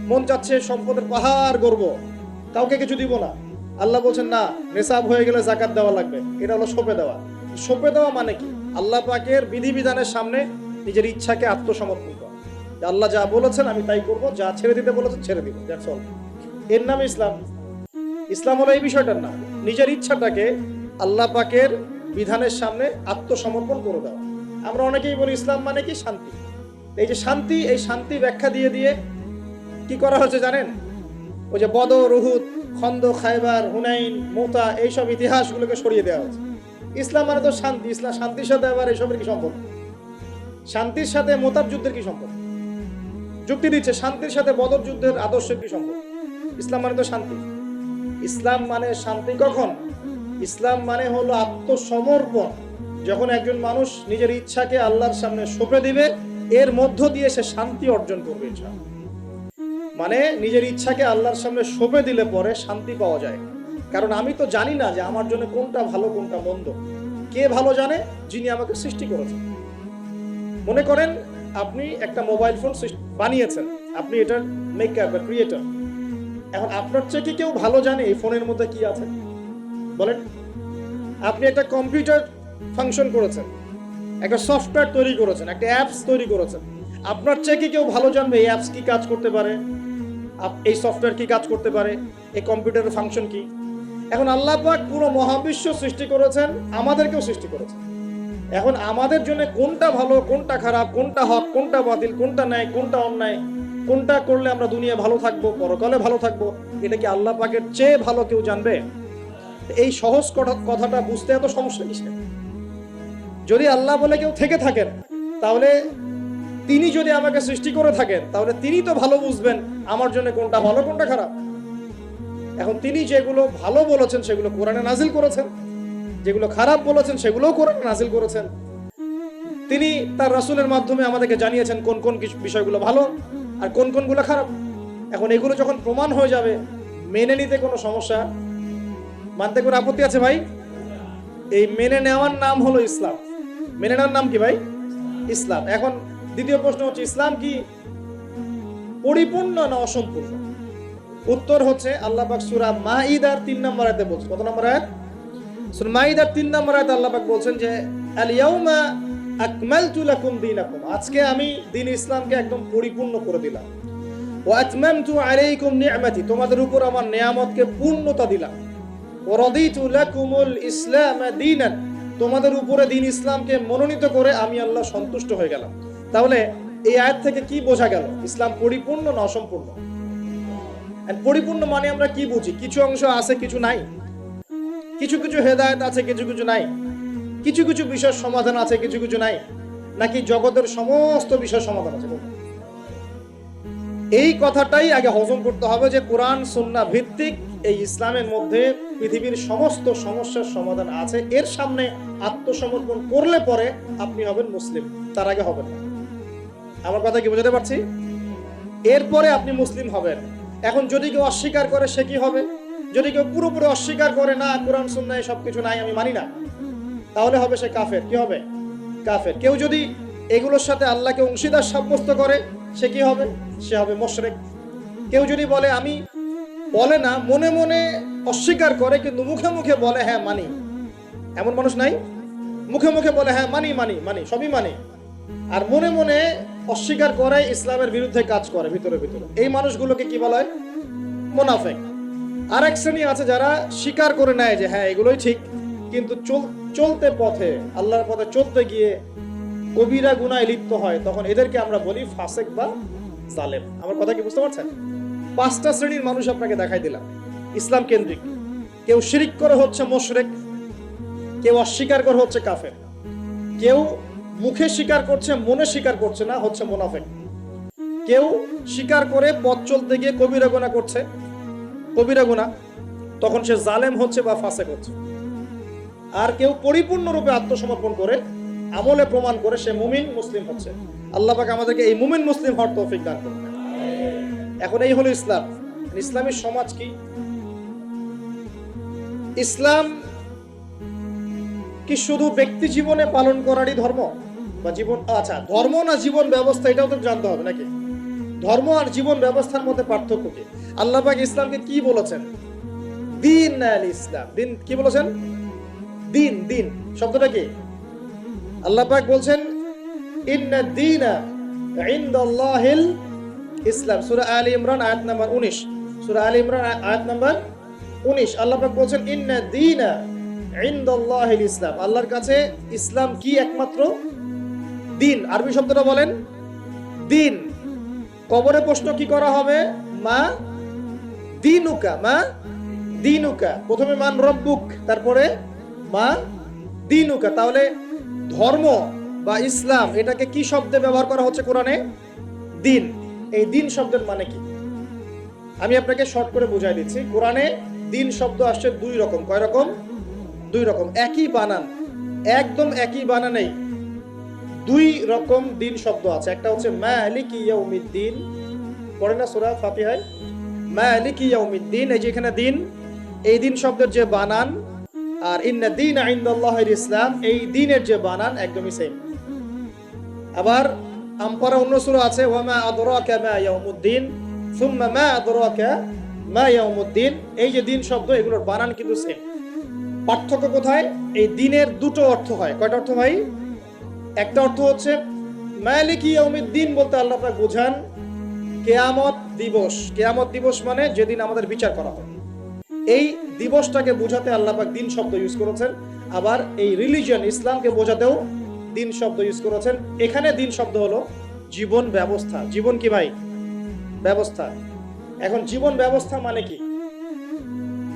মন চাচ্ছে সম্পদের পাহাড় গর্ব, কাউকে কিছু দিব না, আল্লাহ বলছেন না, নেশাব হয়ে গেলে যাকাত দেওয়া লাগবে, এটা হলো সঁপে দেওয়া। সঁপে দেওয়া মানে কি? আল্লাহ পাকের বিধিবিধানের সামনে নিজের ইচ্ছাকে আত্মসমর্পণ করা। আল্লাহ যা বলেছেন আমি তাই করব, যা ছেড়ে দিতে বলেছেন ছেড়ে দিব, দ্যাটস অল। এর নাম ইসলাম। ইসলাম হলো এই বিষয়টার নাম, নিজের ইচ্ছাটাকে আল্লাহ পাকের বিধানের সামনে আত্মসমর্পণ করে দেওয়া। আমরা অনেকেই বলি ইসলাম মানে কি? শান্তি। এই যে শান্তি, এই শান্তি ব্যাখ্যা দিয়ে দিয়ে কি করা হচ্ছে জানেন? ওই যে বদর, উহুদ, খন্দক, খায়বার, হুনাইন, মুতা, এইসব ইতিহাসগুলোকে সরিয়ে দেওয়া হচ্ছে। ইসলাম মানে তো শান্তি। ইসলাম শান্তির সাথে আবার এইসবের কি সম্পর্ক? শান্তির সাথে মুতার যুদ্ধের কি সম্পর্ক? যুক্তি দিচ্ছে শান্তির সাথে বদর যুদ্ধের আদর্শের কি সম্পর্ক? ইসলাম মানে তো শান্তি। ইসলাম মানে শান্তি কখন? ইসলাম মানে হলো আত্মসমর্পণ। যখন একজন মানুষ নিজের ইচ্ছাকে আল্লাহর সামনে সঁপে দিবে, এর মধ্য দিয়ে সে শান্তি অর্জন করবে ইনশাআল্লাহ। মানে নিজের ইচ্ছাকে আল্লাহর সামনে সঁপে দিলে পরে শান্তি পাওয়া যায়। কারণ আমি তো জানি না যে আমার জন্য কোনটা ভালো কোনটা মন্দ। কে ভালো জানে? যিনি আমাকে সৃষ্টি করেছেন। মনে করেন আপনি একটা মোবাইল ফোন বানিয়েছেন, আপনি এটার মেকার বা ক্রিয়েটর। এখন আপনার চেয়ে কি কেউ ভালো জানে এই ফোনের মধ্যে কি আছে? বলেন। আপনি একটা কম্পিউটার ফাংশন করেছেন, একটা সফটওয়্যার তৈরি করেছেন, একটা অ্যাপস তৈরি করেছেন। আপনার চেয়ে কি কেউ ভালো জানবে এই অ্যাপস কি কাজ করতে পারে, এই সফটওয়্যার কি কাজ করতে পারে, এই কম্পিউটারের ফাংশন কি? এখন আল্লাহ পাক পুরো মহাবিশ্ব সৃষ্টি করেছেন, আমাদেরকেও সৃষ্টি করেছেন। এখন আমাদের জন্য কোনটা ভালো কোনটা খারাপ, কোনটা হক কোনটা বাতিল, কোনটা ন্যায় কোনটা অন্যায়, কোনটা করলে আমরা দুনিয়া ভালো থাকবো, পরকালে ভালো থাকবো, এটা কি আল্লাহ পাকের চেয়ে ভালো কেউ জানবে? এই সহজ কথাটা বুঝতে এত সমস্যা কিসের? যদি আল্লাহ বলে কেউ থেকে থাকেন, তাহলে তিনি যদি আমাকে সৃষ্টি করে থাকেন, তাহলে তিনি তো ভালো বুঝবেন আমার জন্য কোনটা ভালো কোনটা খারাপ। এখন তিনি যেগুলো ভালো বলেছেন সেগুলো কোরআনে নাজিল করেছেন, যেগুলো খারাপ বলেছেন সেগুলোও কোরআনে নাজিল করেছেন। তিনি তার রাসূলের মাধ্যমে আমাদেরকে জানিয়েছেন কোন কোন বিষয়গুলো ভালো আর কোন কোনগুলো খারাপ। এখন এগুলো যখন প্রমাণ হয়ে যাবে, মেনে নিতে কোনো সমস্যা, মানতে কোনো আপত্তি আছে ভাই? এই মেনে নেওয়ার নাম হলো ইসলাম। মেনে নেওয়ার নাম কি ভাই? ইসলাম। এখন দ্বিতীয় প্রশ্ন হচ্ছে, ইসলাম কি পরিপূর্ণ না অসম্পূর্ণ? উত্তর হচ্ছে আল্লাহ পাক সূরা মাইদার 3 নম্বর আয়াতে বলছেন। কত নম্বর আয়াত? সূরা মাইদার 3 নম্বর আয়াতে আল্লাহ পাক বলছেন যে আল ইয়াউমা আকমালতু লাকুম দীনাকুম, আজকে আমি দ্বীন ইসলামকে একদম পরিপূর্ণ করে দিলাম। ওয়া আতমামতু আলাইকুম নি'মাতি, তোমাদের উপর আমার নিয়ামতকে পূর্ণতা দিলাম। ওয়া রাদিতু লাকুমুল ইসলাম দীনান, তোমাদের উপরে দ্বীন ইসলামকে মনোনীত করে আমি আল্লাহ সন্তুষ্ট হয়ে গেলাম। তাহলে এই আয়াত থেকে কি বোঝা গেল? ইসলাম পরিপূর্ণ না অসম্পূর্ণ? পরিপূর্ণ মানে আমরা কি বুঝি? কিছু অংশ আছে কিছু নাই, কিছু কিছু হেদায়েত আছে কিছু কিছু নাই, কিছু কিছু বিষয়ের সমাধান আছে কিছু কিছু নাই, নাকি জগতের সমস্ত বিষয়ের সমাধান আছে? এই কথাটাই আগে হজম করতে হবে যে কোরআন সুন্নাহ ভিত্তিক এই ইসলামের মধ্যে পৃথিবীর সমস্ত সমস্যার সমাধান আছে। এর সামনে আত্মসমর্পণ করলে পরে আপনি হবেন মুসলিম, তার আগে হবেন না। আমার কথা কি বোঝাতে পারছি? এরপরে আপনি মুসলিম হবেন। এখন যদি কেউ অস্বীকার করে সে কি হবে? যদি কেউ পুরোপুরি অস্বীকার করে, না কোরআন সুন্নাহ সবকিছু নাই, আমি মানি না, তাহলে হবে সে কাফের। কি হবে? কাফের। কেউ যদি এগুলোর সাথে আল্লাহকে অংশীদার সাব্যস্ত করে সে কি হবে? সে হবে মুশরিক। কেউ যদি বলে আমি, বলে না, মনে মনে অস্বীকার করে কিন্তু মুখে মুখে বলে হ্যাঁ মানি, এমন মানুষ নাই? মুখে মুখে বলে হ্যাঁ মানি মানি মানি সবই মানি, আর মনে মনে অস্বীকার করে, ইসলামের বিরুদ্ধে কাজ করে ভিতরে ভিতরে। এই মানুষগুলোকে কি বলা হয়? মুনাফিক। আরেক শ্রেণী আছে যারা স্বীকার করে নেয় যে হ্যাঁ এগুলোই ঠিক, কিন্তু চলতে পথে, আল্লাহর পথে চলতে গিয়ে কবিরা গুনাহে লিপ্ত হয়, তখন এদেরকে আমরা বলি ফাসিক বা জালেম। আমার কথা কি বুঝতে পারছেন? 5টা শ্রেণীর মানুষ আপনাকে দেখাই দিলাম ইসলাম কেন্দ্রিক। কেউ শিরিক করে হচ্ছে মুশরিক, কেউ অস্বীকার করে হচ্ছে কাফের, কেউ মুখে স্বীকার করছে মনে স্বীকার করছে না, হচ্ছে মুনাফিক। কেউ স্বীকার করে পথ চলতে গিয়ে কবিরা গুনাহ করছে, কবিরা গুনাহ, তখন সে জালেম হচ্ছে বা ফাসিক হচ্ছে। আর কেউ পরিপূর্ণরূপে আত্মসমর্পণ করে আমলে প্রমাণ করে সে মুমিন মুসলিম হচ্ছে। আল্লাহ পাক আমাদেরকে এই মুমিন মুসলিম হওয়ার তৌফিক দান করুন। এখন এই হলো ইসলাম। ইসলামের সমাজ কি? ইসলাম কি শুধু ব্যক্তি জীবনে পালন করারই ধর্ম বা জীবন? আচ্ছা, ধর্ম না জীবন ব্যবস্থা, এটাও তো জানতে হবে নাকি? ধর্ম আর জীবন ব্যবস্থার মধ্যে পার্থক্য কি? আল্লাহ পাক ইসলামকে কি বলেছেন? দ্বীন আল ইসলাম। দ্বীন কি বলেছেন? দ্বীন। দ্বীন শব্দটা কি? আল্লাহ পাক বলছেন ইন্না দ্বীনা ইনদাল্লাহিল ইসলাম। সূরা আলে ইমরান আয়াত নাম্বার 19। সূরা আলে ইমরান আয়াত নাম্বার 19 আল্লাহ পাক বলছেন ইন্না দ্বীনা ইনদাল্লাহিল ইসলাম। আল্লাহর কাছে ইসলাম কি? একমাত্র দ্বীন। আরবি শব্দটা বলেন, দ্বীন। কবরে প্রশ্ন কি করা হবে? মা দীনুকা, মা দীনুকা। প্রথমে মান রব্বুক, তারপরে মা দীনুকা। তাহলে ধর্ম বা ইসলাম এটাকে কি শব্দে ব্যবহার করা হচ্ছে কোরআনে? দ্বীন। এই দ্বীন শব্দের মানে কি আমি আপনাকে শর্ট করে বুঝাই দিচ্ছি। কোরআনে দ্বীন শব্দ আসছে 2 রকম। কয় রকম? 2 রকম। একই বানান, একদম একই বানানেই 2 রকম দ্বীন শব্দ আছে। একটা হচ্ছে মালিকি ইয়াউমিদ্দিন, পড়ে না সূরা ফাতিহায়, মালিকি ইয়াউমিদ্দিন। এই যে এখানে দ্বীন, এই দ্বীন শব্দের যে বানান আর ইন্না দ্বীনা ইনদাল্লাহিল ইসলাম, এই দ্বীনের যে বানান একদমই সেম। আবার আমপারা অন্য সূরা আছে ওয়া মা আদরাকা মা ইয়াউমুদ্দিন সুম্মা মা আদরাকা মা ইয়াউমুদ্দিন। এই যে দ্বীন শব্দ, এগুলোর বানান কিন্তু সেম। পার্থক্য কোথায়? এই দ্বীনের 2টো অর্থ হয়। কয়টা অর্থ ভাই? একটা অর্থ হচ্ছে মালিকি ইয়াউমিদ্দিন বলতে আল্লাহ পাক বোঝান কিয়ামত দিবস। কিয়ামত দিবস মানে যেদিন আমাদের বিচার করা হবে, এই দিবসটাকে বোঝাতে আল্লাহ পাক দ্বীন শব্দ ইউজ করেছেন। আবার এই রিলিজিয়ন ইসলামকে বোঝাতেও দ্বীন শব্দ ইউজ করেছেন। এখানে দ্বীন শব্দ হলো জীবন ব্যবস্থা। জীবন কি ভাই? ব্যবস্থা। এখন জীবন ব্যবস্থা মানে কি?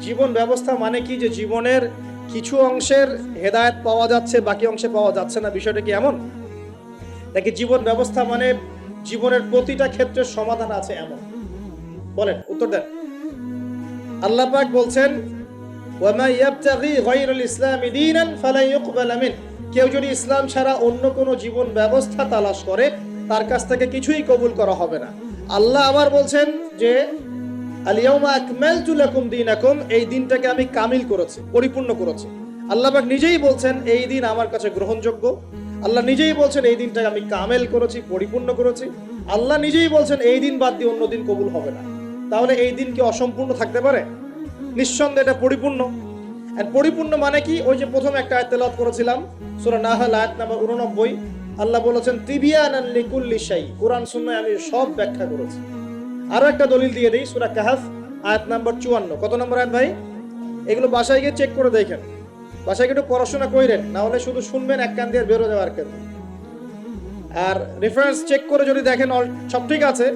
জীবন ব্যবস্থা মানে কি যে জীবনের কিছু অংশের হেদায়েত পাওয়া যাচ্ছে, বাকি অংশে পাওয়া যাচ্ছে না, বিষয়টা কি এমন? নাকি জীবন ব্যবস্থা মানে জীবনের প্রতিটা ক্ষেত্রে সমাধান আছে এমন? বলেন, উত্তর দেন। আল্লাহ পাক বলছেন, ওয়ামা ইয়াবতাগি গায়রাল ইসলামি দীনান ফালা ইউকবালা মিন, কেউ যদি ইসলাম ছাড়া অন্য কোনো জীবন ব্যবস্থা তালাশ করে তার কাছ থেকে কিছুই কবুল করা হবে না। আল্লাহ আবার বলছেন যে আল ইয়াউমা আকমালতু লাকুম দীনাকুম, এই দিনটাকে আমি কামিল করেছি, পরিপূর্ণ করেছি। আল্লাহ পাক নিজেই বলছেন এই দিন আমার কাছে গ্রহণযোগ্য। আল্লাহ নিজেই বলছেন এই দিনটাকে আমি কামেল করেছি, পরিপূর্ণ করেছি। আল্লাহ নিজেই বলছেন এই দিন বাদ দিয়ে অন্য দিন কবুল হবে না। তাহলে এই দিন কি অসম্পূর্ণ থাকতে পারে? নিঃসন্দেহে এটা পরিপূর্ণ। আর পরিপূর্ণ মানে কি? ওই যে প্রথম একটা আয়াত তেলাওয়াত করেছিলাম, সূরা নাহল আয়াত নাম্বার 89, আল্লাহ বলেছেন তিবিয়ানান লিকুল্লি শাই, কোরআন সুন্নাহয় আমি সব ব্যাখ্যা করেছি। আরো একটা দলিল দিয়ে দিই, সূরা কাহফ আয়াত নাম্বার 54। কত নম্বর আয়াত ভাই? এগুলো বাসায় গিয়ে চেক করে দেখেন, বাসায় গিয়ে একটু পড়াশোনা করেন, না হলে শুধু শুনবেন এক কান দিয়ে বেরো যাওয়ার কেন। আর রেফারেন্স চেক করে যদি দেখেন সব ঠিক আছে,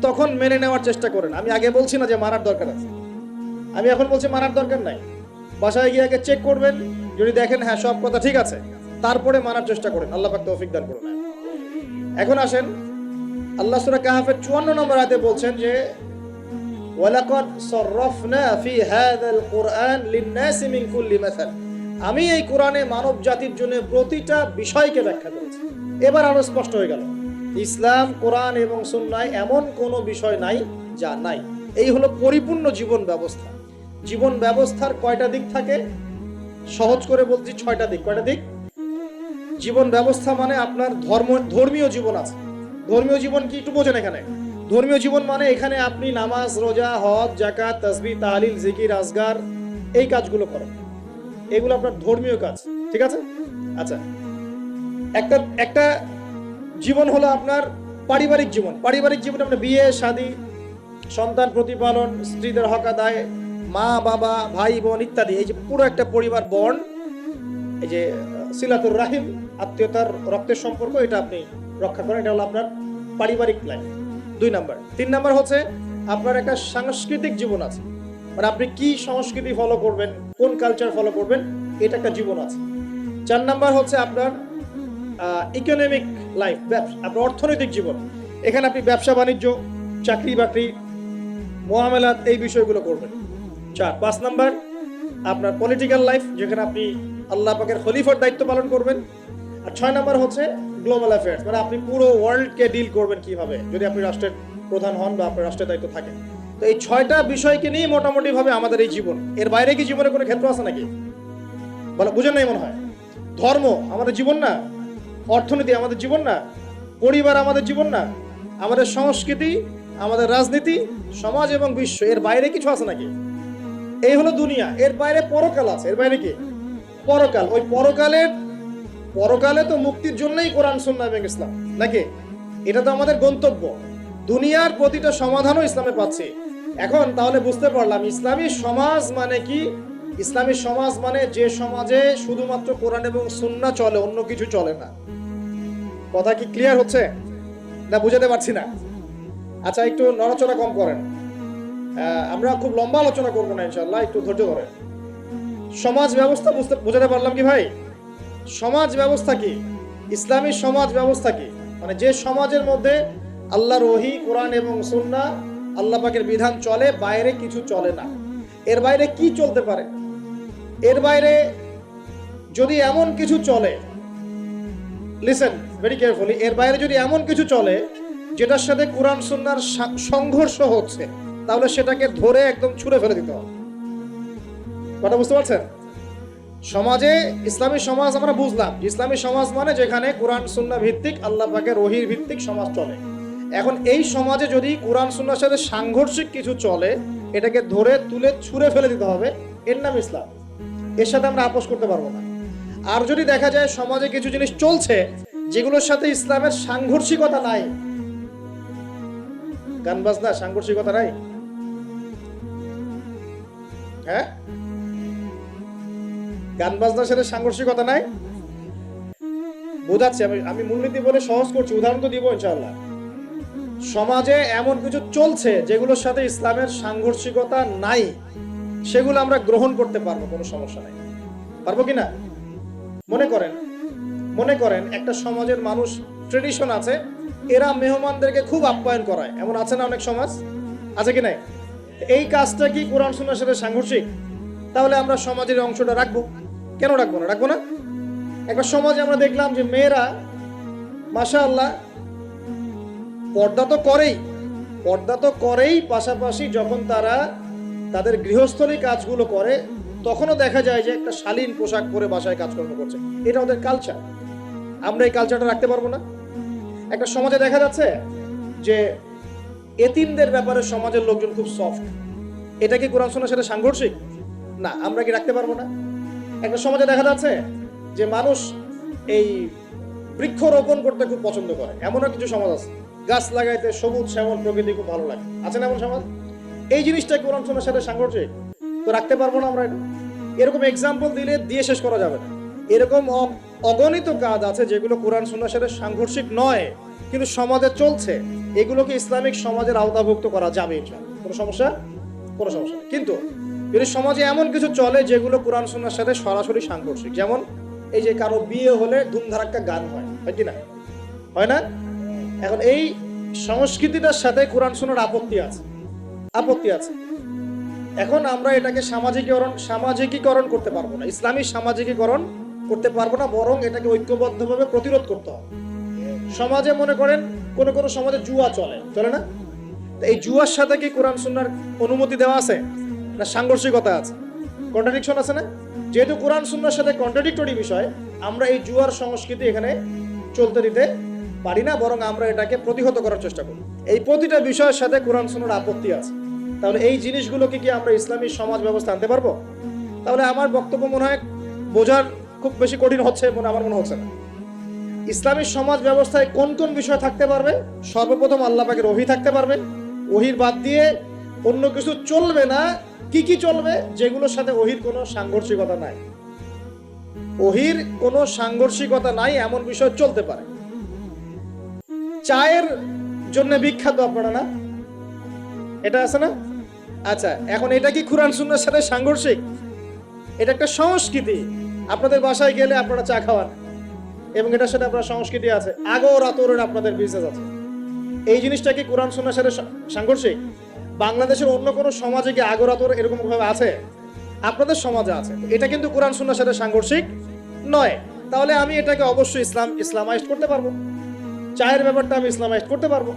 তখন মেনে নেওয়ার চেষ্টা করেন। আমি আগে বলছি না যে মানার দরকার আছে, আমি এখন বলছি মানার দরকার নাই। বাসায় গিয়ে আগে চেক করবেন, যদি দেখেন হ্যাঁ সব কথা ঠিক আছে, তারপরে মানার চেষ্টা করেন। আল্লাহ পাক তৌফিক দান করুন। এখন আসেন, আল্লাহ সূরা কাহফের 54 নম্বর আয়াতে বলছেন যে ওয়ালাকাদ সাররাফনা ফি হাযাল কুরআন লিন-নাসি মিন কুল্লি মাসাল, আমি এই কোরআনে মানব জাতির জন্য প্রতিটা বিষয়কে ব্যাখ্যা করেছি। এবার আরো স্পষ্ট হয়ে গেল, ইসলাম, কোরআন এবং সুন্নাহয় এমন কোনো বিষয় নাই যা নাই। এই হলো পরিপূর্ণ জীবন ব্যবস্থা। জীবন ব্যবস্থার কয়টা দিক থাকে? সহজ করে বলছি 6টা দিক। কয়টা দিক? জীবন ব্যবস্থা মানে আপনার ধর্মীয় জীবন আছে। ধর্মীয় জীবন কি একটু বোঝেন এখানে? ধর্মীয় জীবন মানে এখানে আপনি নামাজ, রোজা, হজ, যাকাত, তাসবিহ, তাহলিল, জিকির, আজগার, এই কাজগুলো করেন। এগুলো আপনার ধর্মীয় কাজ, ঠিক আছে? আচ্ছা, একটা জীবন হলো আপনার পারিবারিক জীবন। পারিবারিক জীবনে আপনার বিয়ে, শাদী, সন্তান প্রতিপালন, স্ত্রীদের হক আদায়, মা বাবা, ভাই বোন ইত্যাদি, এই যে পুরো একটা পরিবার বন্ড, এই যে সিলাতুর রাহিম, আত্মীয়তার রক্তের সম্পর্ক, এটা আপনি রক্ষা করেন। এটা হলো আপনার পারিবারিক লাইফ। 2 নাম্বার। 3 নাম্বার হচ্ছে আপনার একটা সাংস্কৃতিক জীবন আছে, মানে আপনি কি সংস্কৃতি ফলো করবেন, কোন কালচার ফলো করবেন, এটা একটা জীবন আছে। 4 নাম্বার হচ্ছে আপনার ইকোনমিক লাইফ, আপনার অর্থনৈতিক জীবন। এখানে আপনি ব্যবসা বাণিজ্য, চাকরি বাকরি, মুআমালাত, এই বিষয়গুলো করবেন। 5 নাম্বার আপনার পলিটিক্যাল লাইফ, যেখানে আপনি আল্লাহ পাকের খলিফার দায়িত্ব পালন করবেন। আর 6 নাম্বার হচ্ছে গ্লোবাল অ্যাফেয়ার্স, মানে আপনি পুরো ওয়ার্ল্ডকে ডিল করবেন কিভাবে, যদি আপনি রাষ্ট্রের প্রধান হন বা আপনার রাষ্ট্রের দায়িত্ব থাকে। তো এই 6টা বিষয়কে নিয়ে মোটামুটি ভাবে আমাদের এই জীবন। এর বাইরে কি জীবনে কোনো ক্ষেত্র আছে নাকি? বলে বুঝেন নাই মনে হয়? ধর্ম আমাদের জীবন না, অর্থনীতি আমাদের জীবন না, পরিবার আমাদের জীবন না, আমাদের সংস্কৃতি, আমাদের রাজনীতি, সমাজ এবং বিশ্ব, এর বাইরে কিছু আছে নাকি? এই হলো দুনিয়া। এর বাইরে পরকাল আছে। এর বাইরে কি? পরকাল। ওই পরকালে তো মুক্তির জন্যই কোরআন, সুন্নাহ এবং ইসলাম, নাকি? এটা তো আমাদের গন্তব্য। দুনিয়ার প্রতিটা সমাধানও ইসলামে পাচ্ছি। এখন তাহলে বুঝতে পারলাম ইসলামী সমাজ মানে কি। ইসলামী সমাজ মানে যে সমাজে শুধুমাত্র কোরআন এবং সুন্নাহ চলে, অন্য কিছু চলে না। কথা কি ক্লিয়ার হচ্ছে না? বুঝাতে পারছি না? আচ্ছা, একটু নড়াচড়া কম করেন। আমরা খুব লম্বা আলোচনা করবো না ইনশাআল্লাহ, একটু ধৈর্য ধরেন। সমাজ ব্যবস্থা বুঝাতে পারলাম কি ভাই? সমাজ ব্যবস্থা কি? ইসলামী সমাজ ব্যবস্থা কি? মানে যে সমাজের মধ্যে আল্লাহর ওহী, কোরআন এবং সুন্নাহ, আল্লাহ পাকের বিধান চলে, বাইরে কিছু চলে না। এর বাইরে কি চলতে পারে? এর বাইরে যদি এমন কিছু চলে, লিসেন ভেরি কেয়ারফুলি, এর বাইরে যদি এমন কিছু চলে যেটার সাথে কোরআন সুন্নাহর সংঘর্ষ হচ্ছে, তাহলে সেটাকে ধরে একদম ছুঁড়ে ফেলে দিতে হবে। কথা বুঝতে পারছেন? সমাজে ইসলামী সমাজ আমরা বুঝলাম, ইসলামী সমাজ মানে যেখানে কোরআন সুন্নাহ ভিত্তিক, আল্লাহ পাকের ওহীর ভিত্তিক সমাজ চলে। এখন এই সমাজে যদি কোরআন সুন্নাহর সাথে সাংঘর্ষিক কিছু চলে, এটাকে ধরে তুলে ছুঁড়ে ফেলে দিতে হবে। এর নাম ইসলাম। এর সাথে আমরা আপোষ করতে পারবো না। আর যদি দেখা যায় সমাজে কিছু জিনিস চলছে যেগুলোর সাথে ইসলামের সাংঘর্ষিকতা নাই, গান বাজনা সাংঘর্ষিকতা নাই, হ্যাঁ, গান বাজনার সাথে সাংঘর্ষিকতা নাই, বোঝাচ্ছি আমি মূলনীতি বলে সহজ করছি, উদাহরণ তো দিব ইনশাআল্লাহ। সমাজে এমন কিছু চলছে যেগুলোর সাথে ইসলামের সাংঘর্ষিকতা নাই, সেগুলো আমরা গ্রহণ করতে পারবো, কোনো সমস্যা নাই। পারবো কিনা? মনে করেন একটা সমাজের মানুষ, ট্রেডিশন আছে, এরা মেহমানদেরকে খুব আপ্যায়ন করায়, এমন আছে না অনেক সমাজ? আছে কি নাই? এই কাজটা কি কোরআন সুন্নাহর সাথে সাংঘর্ষিক? তাহলে আমরা সমাজের অংশটা রাখবো কেন? রাখবো না? একটা সমাজে আমরা দেখলাম যে মেয়েরা মাশাআল্লাহ পর্দা তো করেই, পাশাপাশি যখন তারা তাদের গৃহস্থলী কাজগুলো করে তখনও দেখা যায় যে একটা শালীন পোশাক পরে বাসায় কাজকর্ম করছে। এটা ওদের কালচার। আমরা এই কালচারটা রাখতে পারবো না? একটা সমাজে দেখা যাচ্ছে যে এতিমদের ব্যাপারে সমাজের লোকজন খুব সফট। এটা কি কোরআন সুন্নাহর সাথে সাংঘর্ষিক? না। আমরা কি রাখতে পারবো না? একটা সমাজে দেখা যাচ্ছে যে মানুষ এই বৃক্ষরোপণ করতে খুব পছন্দ করে, এমনও কিছু সমাজ আছে, গাছ লাগাইতে সবুজ শ্যামল প্রকৃতি খুব ভালো লাগে, আছে না এমন সমাজ? এই জিনিসটা কোরআন সুন্নাহর সাথে সাংঘর্ষিক? তো রাখতে পারবো না আমরা এটা। এরকম এক্সাম্পল দিয়ে শেষ করা যাবে না। এরকম অগণিত কাজ আছে যেগুলো কোরআন সুন্নাহর সাথে সাংঘর্ষিক নয়, কিন্তু সমাজে চলছে। এগুলোকে ইসলামিক সমাজের আওতাভুক্ত করা যাবে ইনশাআল্লাহ, কোনো সমস্যা নেই। কিন্তু যদি সমাজে এমন কিছু চলে যেগুলো কোরআন সুন্নাহর সাথে সরাসরি সাংঘর্ষিক, যেমন এই যে কারো বিয়ে হলে ধুমধারাক্কা গান হয় কি না? হয় না? এখন এই সংস্কৃতিটার সাথে কোরআন সুন্নাহর আপত্তি আছে। এখন আমরা এটাকে সামাজিকীকরণ করতে পারবো না, ইসলামী সামাজিকীকরণ করতে পারবো না, বরং এটাকে ঐক্যবদ্ধভাবে প্রতিরোধ করতে হবে। সমাজে মনে করেন কোন সমাজে জুয়া চলে না? এই জুয়ার সাথে কি কোরআন সুন্নাহর অনুমতি দেওয়া আছে না সাংঘর্ষিকতা আছে, কন্ট্রাডিকশন আছে না? যেহেতু কোরআন সুন্নাহর সাথে কন্ট্রাডিক্টরি বিষয়, আমরা এই জুয়ার সংস্কৃতি এখানে চলতে দিতে পারি না, বরং আমরা এটাকে প্রতিহত করার চেষ্টা করি। এই প্রতিটা বিষয়ের সাথে কোরআন সুন্নাহর আপত্তি আছে। তাহলে এই জিনিসগুলোকে কি আমরা ইসলামী সমাজ ব্যবস্থা আনতে পারবো? তাহলে আমার বক্তব্য মনে হয় বোঝার খুব বেশি কঠিন হচ্ছে আমার মনে হচ্ছে না। ইসলামী সমাজ ব্যবস্থায় কোন কোন বিষয় থাকতে পারবে? সর্বপ্রথম আল্লাহ পাকের ওহী থাকতে পারবে। ওহীর বাদ দিয়ে অন্য কিছু চলবে না। কি চলবে? যেগুলোর সাথে ওহীর কোনো সাংঘর্ষিকতা নাই। ওহীর কোনো সাংঘর্ষিকতা নাই এমন বিষয় চলতে পারে। চায়ের জন্য বিখ্যাত আপনারা না? এটা আছে না? আচ্ছা, এখন এটা কি কোরআন সুন্নাহর সাথে সাংঘর্ষিক? এটা একটা সংস্কৃতি। আপনাদের বাসায় গেলে আপনারা চা খাওয়ান এবং এটার সাথে আপনার সংস্কৃতি আছে, আগর আতরের আপনাদের বিজনেস আছে। এই জিনিসটা কি কোরআন সুন্নাহর সাথে সাংঘর্ষিক? বাংলাদেশের অন্য কোনো সমাজে কি আগর আতর এরকম ভাবে আছে? আপনাদের সমাজে আছে। এটা কিন্তু কোরআন সুন্নাহর সাথে সাংঘর্ষিক নয়। তাহলে আমি এটাকে অবশ্যই ইসলামাইজড করতে পারবো। চায়ের ব্যাপারটা আমি ইসলামাইজড করতে পারবো।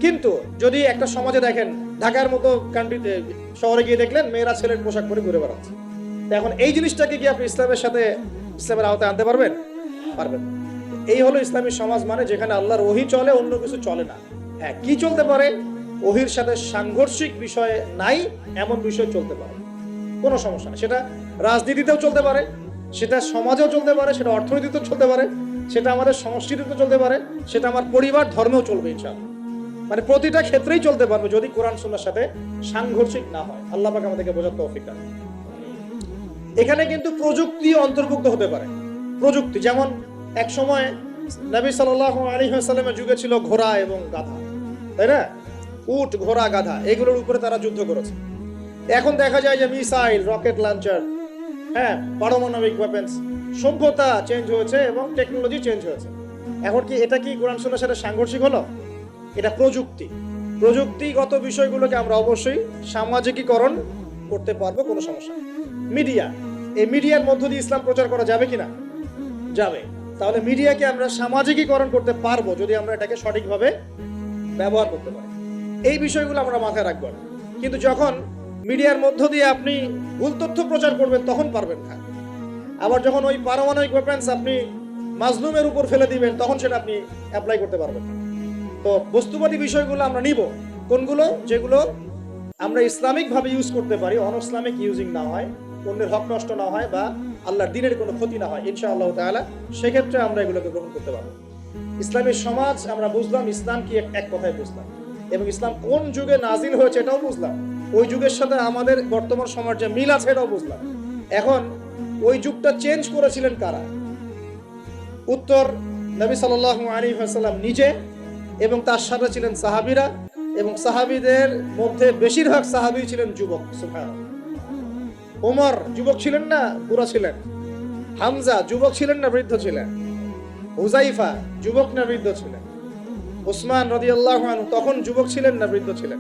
কিন্তু যদি একটা সমাজে দেখেন, ঢাকার মতো কান্ট্রিতে শহরে গিয়ে দেখলেন মেয়েরা ছেলের পোশাক পরে ঘুরে বেড়াচ্ছে, তো এখন এই জিনিসটাকে কি আপনি ইসলামের আওতায় আনতে পারবেন? এই হলো ইসলামী সমাজ, মানে যেখানে আল্লাহর ওহী চলে, অন্য কিছু চলে না। হ্যাঁ, কি চলতে পারে? ওহীর সাথে সাংঘর্ষিক বিষয় নাই এমন বিষয় চলতে পারে, কোনো সমস্যা নেই। সেটা রাজনীতিতেও চলতে পারে, সেটা সমাজেও চলতে পারে, সেটা অর্থনীতিতেও চলতে পারে, সেটা আমাদের সংস্কৃতিতেও চলতে পারে, সেটা আমার পরিবার ধর্মেও চলবে ইনশাআল্লাহ। মানে প্রতিটা ক্ষেত্রেই চলতে পারবে যদি কোরআন সুন্নাহর সাথে সাংঘর্ষিক না হয়। আল্লাহ পাক আমাদেরকে বোঝার তৌফিক দান। এখানে কিন্তু প্রযুক্তি অন্তর্ভুক্ত হতে পারে। প্রযুক্তি যেমন এক সময় নবী সাল্লাল্লাহু আলাইহি ওয়াসাল্লামের যুগে ছিল ঘোড়া এবং গাধা, তাই না? উট, ঘোড়া, গাধা, এগুলোর উপরে তারা যুদ্ধ করেছে। এখন দেখা যায় যে মিসাইল, রকেট লঞ্চার, হ্যাঁ, পারমাণবিক ওয়েপন্স, সভ্যতা চেঞ্জ হয়েছে এবং টেকনোলজি চেঞ্জ হয়েছে। এখন কি এটা কি কোরআন সুন্নাহর সাথে সাংঘর্ষিক হলো? এটা প্রযুক্তিগত বিষয়গুলোকে আমরা অবশ্যই সামাজিকীকরণ করতে পারবো, কোনো সমস্যা নেই। এই মিডিয়ার মধ্য দিয়ে ইসলাম প্রচার করা যাবে কিনা? যাবে। তাহলে মিডিয়াকে আমরা সামাজিকীকরণ করতে পারবো যদি আমরা এটাকে সঠিকভাবে ব্যবহার করতে পারি। এই বিষয়গুলো আমরা মাথায় রাখবো। কিন্তু যখন মিডিয়ার মধ্য দিয়ে আপনি ভুল তথ্য প্রচার করবেন তখন পারবেন না। আবার যখন ওই পারমাণবিক ওয়েপন্স আপনি মাজলুমের উপর ফেলে দিবেন তখন সেটা আপনি অ্যাপ্লাই করতে পারবেন না। তো বস্তুবাদী বিষয়গুলো আমরা নিব, কোনগুলো? যেগুলো আমরা ইসলামিক ভাবে ইউজ করতে পারি, অনইসলামিক ইউজিং না হয়, অন্যের হক নষ্ট না হয় বা আল্লাহর দ্বীনের কোনো ক্ষতি না হয় ইনশাআল্লাহ তাআলা, সেক্ষেত্রে আমরা এগুলোকে গ্রহণ করতে পারবো। ইসলামের সমাজ আমরা বুঝলাম, ইসলাম কি এক কথায় বুঝলাম, এবং ইসলাম কোন যুগে নাজিল হয়েছে এটাও বুঝলাম। ওই যুগের সাথে আমাদের বর্তমান সমাজে মিল আছে এটাও বুঝলাম। এখন ওই যুগটা চেঞ্জ করেছিলেন কারা? উত্তর, নবী সাল্লাল্লাহু আলাইহি ওয়াসাল্লাম নিজে, এবং তার সাথে ছিলেন সাহাবীরা, এবং সাহাবীদের মধ্যে বেশিরভাগ সাহাবী ছিলেন যুবক। সুবহানাল্লাহ, ওমর যুবক ছিলেন না বুড়া ছিলেন? হামজা যুবক ছিলেন না বৃদ্ধ ছিলেন? হুজাইফা যুবক না বৃদ্ধ ছিলেন? উসমান রাদিয়াল্লাহু আনহু তখন যুবক ছিলেন না বৃদ্ধ ছিলেন?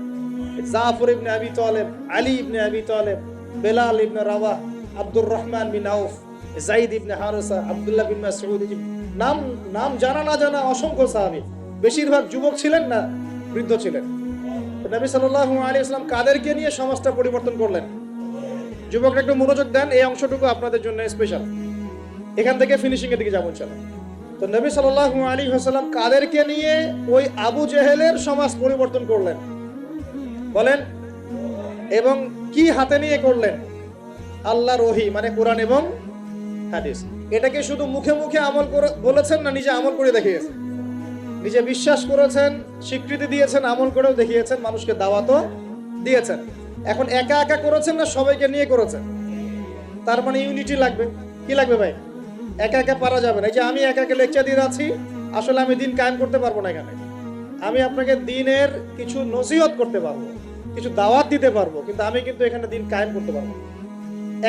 জাফর ইবনে আবি তালেব, আলী ইবনে আবি তালেব, বেলাল ইবনে রাওয়াহ, আব্দুর রহমান বিন আউফ, যায়েদ ইবনে হারেসা, আব্দুল্লাহ বিন মাসউদ, নাম নাম জানা না জানা অসংখ্য সাহাবী, বেশিরভাগ যুবক ছিলেন না বৃদ্ধ ছিলেন? নবী সাল্লাল্লাহু আলাইহি ওয়াসাল্লাম কাদেরকে নিয়ে সমাজটা পরিবর্তন করলেন? যুবকরা একটু মনোযোগ দেন, এই অংশটুকু আপনাদের জন্য স্পেশাল। এখান থেকে ফিনিশিং এর দিকে যাবো ইনশাআল্লাহ। তো নবী সাল্লাল্লাহু আলাইহি ওয়াসাল্লাম কাদেরকে নিয়ে ওই আবু জেহেলের সমাজ পরিবর্তন করলেন বলেন? এবং কি হাতে নিয়ে করলেন? আল্লাহর ওহী মানে কোরআন এবং হাদিস। এটাকে শুধু মুখে মুখে আমল করে বলেছেন না নিজে আমল করে দেখিয়েছেন? নিজে বিশ্বাস করেছেন, স্বীকৃতি দিয়েছেন, আমল করেও দেখিয়েছেন, মানুষকে দাওয়াতও দিয়েছেন। এখন একা একা করেছেন না সবাইকে নিয়ে করেছেন? তার মানে ইউনিটি লাগবে। কি লাগবে ভাই? একা একা পারা যাবে না। এই যে আমি একা একা লেকচার দিয়ে যাচ্ছি, আসলে আমি দিন কায়েম করতে পারবো না। এখানে আমি আপনাকে দিনের কিছু নসিহত করতে পারবো, কিছু দাওয়াত দিতে পারবো, কিন্তু আমি কিন্তু এখানে দিন কায়েম করতে পারবো না।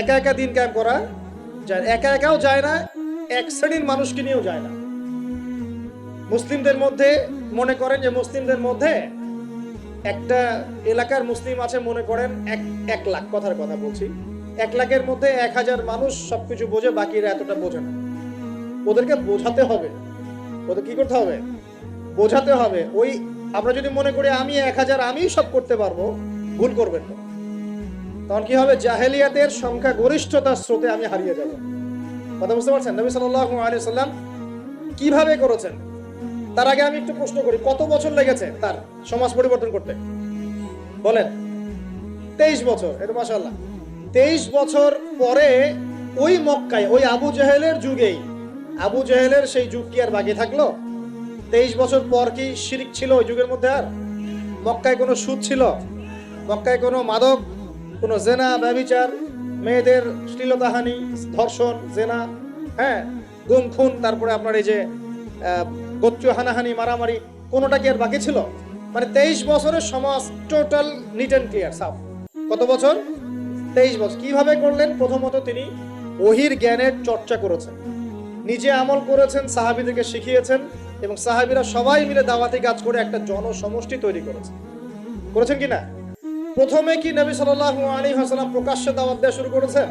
একা একা দিন কায়েম করা যায়, একা একাও যায় না, এক শ্রেণীর মানুষকে নিয়েও যায় না। মুসলিমদের মধ্যে মনে করেন যে মুসলিমদের মধ্যে একটা এলাকার মুসলিম আছে, মনে করেন 1 লাখ, কথার কথা বলছি, 1 লাখের মধ্যে 1000 মানুষ সবকিছু বোঝে, বাকিরা এতটা বোঝে না। ওদেরকে বোঝাতে হবে। ওদের কি করতে হবে? বোঝাতে হবে। ওই আমরা যদি মনে করি আমি 1000 আমি সব করতে পারবো, ভুল করবেন না। তখন কি হবে? জাহেলিয়াতের সংখ্যা গরিষ্ঠতার স্রোতে আমি হারিয়ে যাব। কথা বুঝতে পারছেন? নবী সাল্লাল্লাহু আলাইহি ওয়াসাল্লাম কিভাবে করেছেন? তার আগে আমি একটু প্রশ্ন করি, কত বছর লেগেছে তার সমাজ পরিবর্তন করতে? বলেন। 23 বছর। এটা মাশাআল্লাহ। 23 বছর পরে ওই মক্কায়, ওই আবু জেহেলের যুগেই, আবু জেহেলের সেই যুগ কি আর বাকি থাকলো? 23 বছর পর কি শিরক ছিল ওই যুগের মধ্যে? আর মক্কায় কোনো সুদ ছিল? মক্কায় কোনো মাদক, কোনো জেনা, ব্যভিচার, মেয়েদের শ্লীলতাহানি, ধর্ষণ, জেনা, হ্যাঁ, গুম খুন, তারপরে আপনার এই যে গোত্র হানাহানি, মারামারি, কোনোটা কি আর বাকি ছিল? মানে 23 বছরের সমাজ টোটাল নিট অ্যান্ড ক্লিয়ার, সাফ। কত বছর? 23 বছর। কিভাবে করলেন? প্রথমত তিনি ওহীর জ্ঞানের চর্চা করেছেন, নিজে আমল করেছেন, সাহাবীদেরকে শিখিয়েছেন, এবং সাহাবীরা সবাই মিলে দাওয়াতি কাজ করে একটা জনসমষ্টি তৈরি করেছেন। করেছেন কি না? প্রথমে কি নবী সাল্লাল্লাহু আলাইহি ওয়াসাল্লাম প্রকাশ্যে দাওয়াত দেওয়া শুরু করেছেন?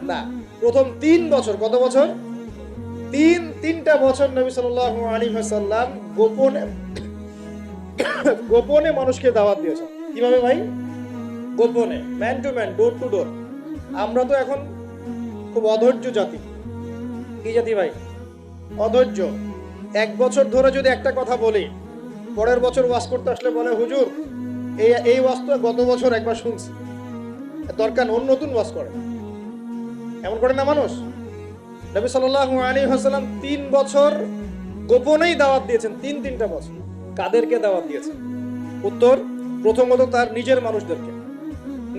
না। প্রথম 3 বছর, কত বছর? তিনটা বছর নবী সাল্লাল্লাহু আলাইহি ওয়াসাল্লাম গোপনে মানুষকে দাওয়াত দিয়েছেন। কিভাবে ভাই? গোপনে, man to man, door to door. আমরা তো এখন খুব অধৈর্য জাতি। কি জাতি ভাই? অধৈর্য। 1 বছর ধরে যদি একটা কথা বলি, পরের বছর ওয়াজ করতে আসলে বলে হুজুর এই ওয়াজ তো গত বছর একবার শুনছি, দরকার অন্য নতুন ওয়াজ করে। এমন করে না মানুষ? নবী সাল্লাল্লাহু আলাইহি ওয়াসাল্লাম 3 বছর গোপনেই দাওয়াত দিয়েছেন। তিনটা বছর। কাদেরকে দাওয়াত দিয়েছেন? উত্তর, প্রথমত তার নিজের মানুষদেরকে,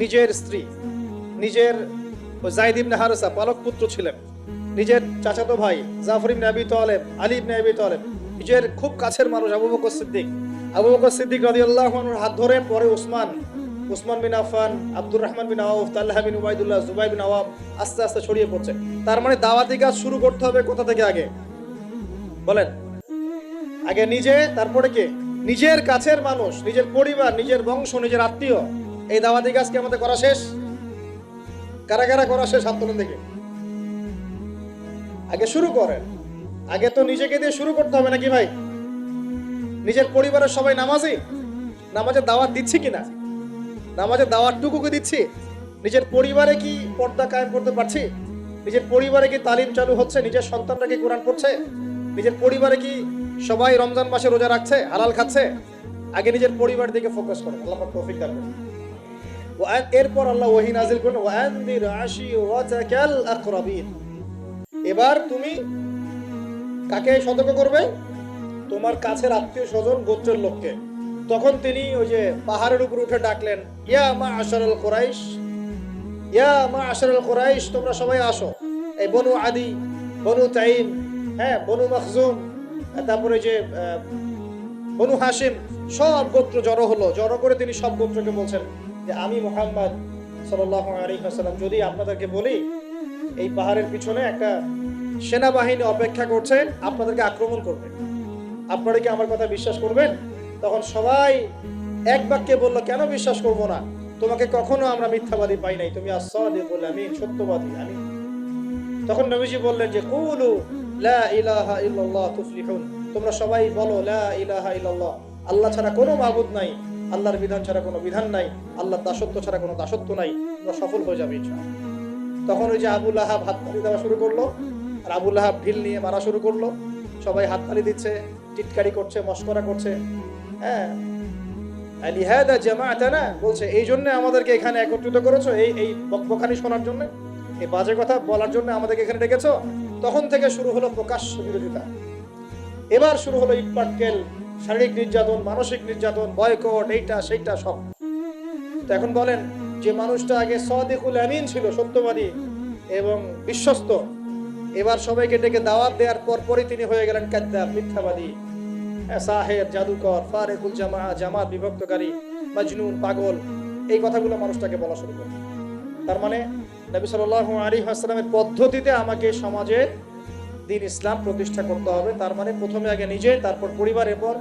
নিজের স্ত্রী, নিজের যায়েদ ইবনে হারেসা পালক পুত্র ছিলেন, নিজের চাচাতো ভাই জাফর ইবনে আবি তালেব, আলী ইবনে আবি তালেব, নিজের খুব কাছের মানুষ আবু বকর সিদ্দিক রাদিয়াল্লাহু আনহুর হাত ধরে, পরে উসমান বিন আফফান, আব্দুর রহমান বিন আউফ, তালহা বিন উবাইদুল্লাহ, জুবাইর বিন আওয়াম, আস্তে আস্তে ছড়িয়ে পড়ছে। তার মানে দাওয়াতি কাজ শুরু করতে হবে কোথা থেকে? আগে বলেন। আগে নিজে, তারপরে কে? নিজের কাছের মানুষ, নিজের পরিবার, নিজের বংশ, নিজের আত্মীয়। এই দাওয়াতি কাজ কি আমাদের করা শেষ? কারা কারা করা শেষ? হাত তোলেন দেখে। আগে শুরু করেন। আগে তো নিজেকে দিয়ে শুরু করতে হবে নাকি ভাই? নিজের পরিবারের সবাই নামাজি, নামাজের দাওয়াত দিচ্ছি কিনা? নামাজের দাওয়াতটুকু কি দিচ্ছি? নিজের পরিবারে কি পর্দা কায়েম করতে পারছি? নিজের পরিবারে কি তালিম চালু হচ্ছে? নিজের সন্তানরা কি কোরআন পড়ছে? নিজের পরিবারে কি সবাই রমজান মাসে রোজা রাখছে, হালাল খাচ্ছে? আগে নিজের পরিবার দিকে ফোকাস করেন। আল্লাহ পাক তৌফিক দান করুন। এরপর আল্লাহ ওহী নাযিল করেন, ওয়ানদির আশিরাতাকাল আকরাবিন। এবার তুমি কাকে সতর্ক করবে? তোমার কাছের আত্মীয় স্বজন, গোত্রের লোককে। তখন তিনি ওই যে পাহাড়ের উপর উঠে ডাকলেন, ইয়া মা'আশারাল কুরাইশ, ইয়া মা'আশারাল কুরাইশ, তোমরা সবাই আসো। এই বনু আদি, বনু তাইম, হ্যাঁ, বনু মখজুম, তারপরে যে বনু হাশিম, সব গোত্র জড়ো হলো। জড়ো করে তিনি সব গোত্রকে বলছেন যে আমি মুহাম্মদ সাল্লাল্লাহু আলাইহি ওয়াসাল্লাম, যদি আপনাদেরকে বলি এই পাহাড়ের পিছনে একটা সেনাবাহিনী অপেক্ষা করছে আপনাদেরকে আক্রমণ করবে, আপনারা কি আমার কথা বিশ্বাস করবেন? তখন সবাই এক বাক্যে বলল, কেন বিশ্বাস করব না, তোমাকে কখনো আমরা মিথ্যাবাদী পাই নাই, তুমি as-সাদিকুল আমিন, সত্যবাদী আমি। তখন নবীজি বললেন যে কুলু লা ইলাহা ইল্লাল্লাহ তুফলিহুন, তোমরা সবাই বলো লা ইলাহা ইল্লাল্লাহ, আল্লাহ ছাড়া কোনো মাবুদ নাই, আল্লাহর বিধান ছাড়া কোনো বিধান নাই, আল্লাহর দাসত্ব ছাড়া কোনো দাসত্ব নাই, তোমরা সফল হয়ে যাবে ইনশাআল্লাহ। তখন ওই যে আবু লাহাব হাততালি দেওয়া শুরু করলো, আর আবু লাহাব ঢিল নিয়ে মারা শুরু করলো, সবাই হাততালি দিচ্ছে, টিটকারি করছে, মশকরা করছে। হ্যাঁ, লিহাদা জামাআতানা, বলছে এই জন্য আমাদেরকে এখানে একত্রিত করেছো, এই বকবকানি শোনার জন্য, এই বাজে কথা বলার জন্য আমাদেরকে এখানে ডেকেছো। তখন থেকে শুরু হলো প্রকাশ্য বিরোধিতা। এবার শুরু হলো ইটপাটকেল, শারীরিক নির্যাতন, মানসিক নির্যাতন, বয়কট, এইটা সেইটা সব। তো এখন বলেন, যে মানুষটা আগে সাদিকুল আমিন ছিল, সত্যবাদী এবং বিশ্বস্ত, এবার সবাইকে ডেকে দাওয়াত দেওয়ার পরই তিনি হয়ে গেলেন কাযযাব, মিথ্যাবাদী, সাহের, জাদুকর, ফারিকুল জামাত বিভক্তকারী, মাজনুন, পাগল, এই কথাগুলো মানুষটাকে বলা শুরু করে। তার মানে নবী সাল্লাল্লাহু আলাইহি ওয়াসাল্লামের পদ্ধতিতে আমাকে সমাজে দ্বীন ইসলাম প্রতিষ্ঠা করতে হবে। তার মানে প্রথমে আগে নিজে, তারপর পরিবার, এরপর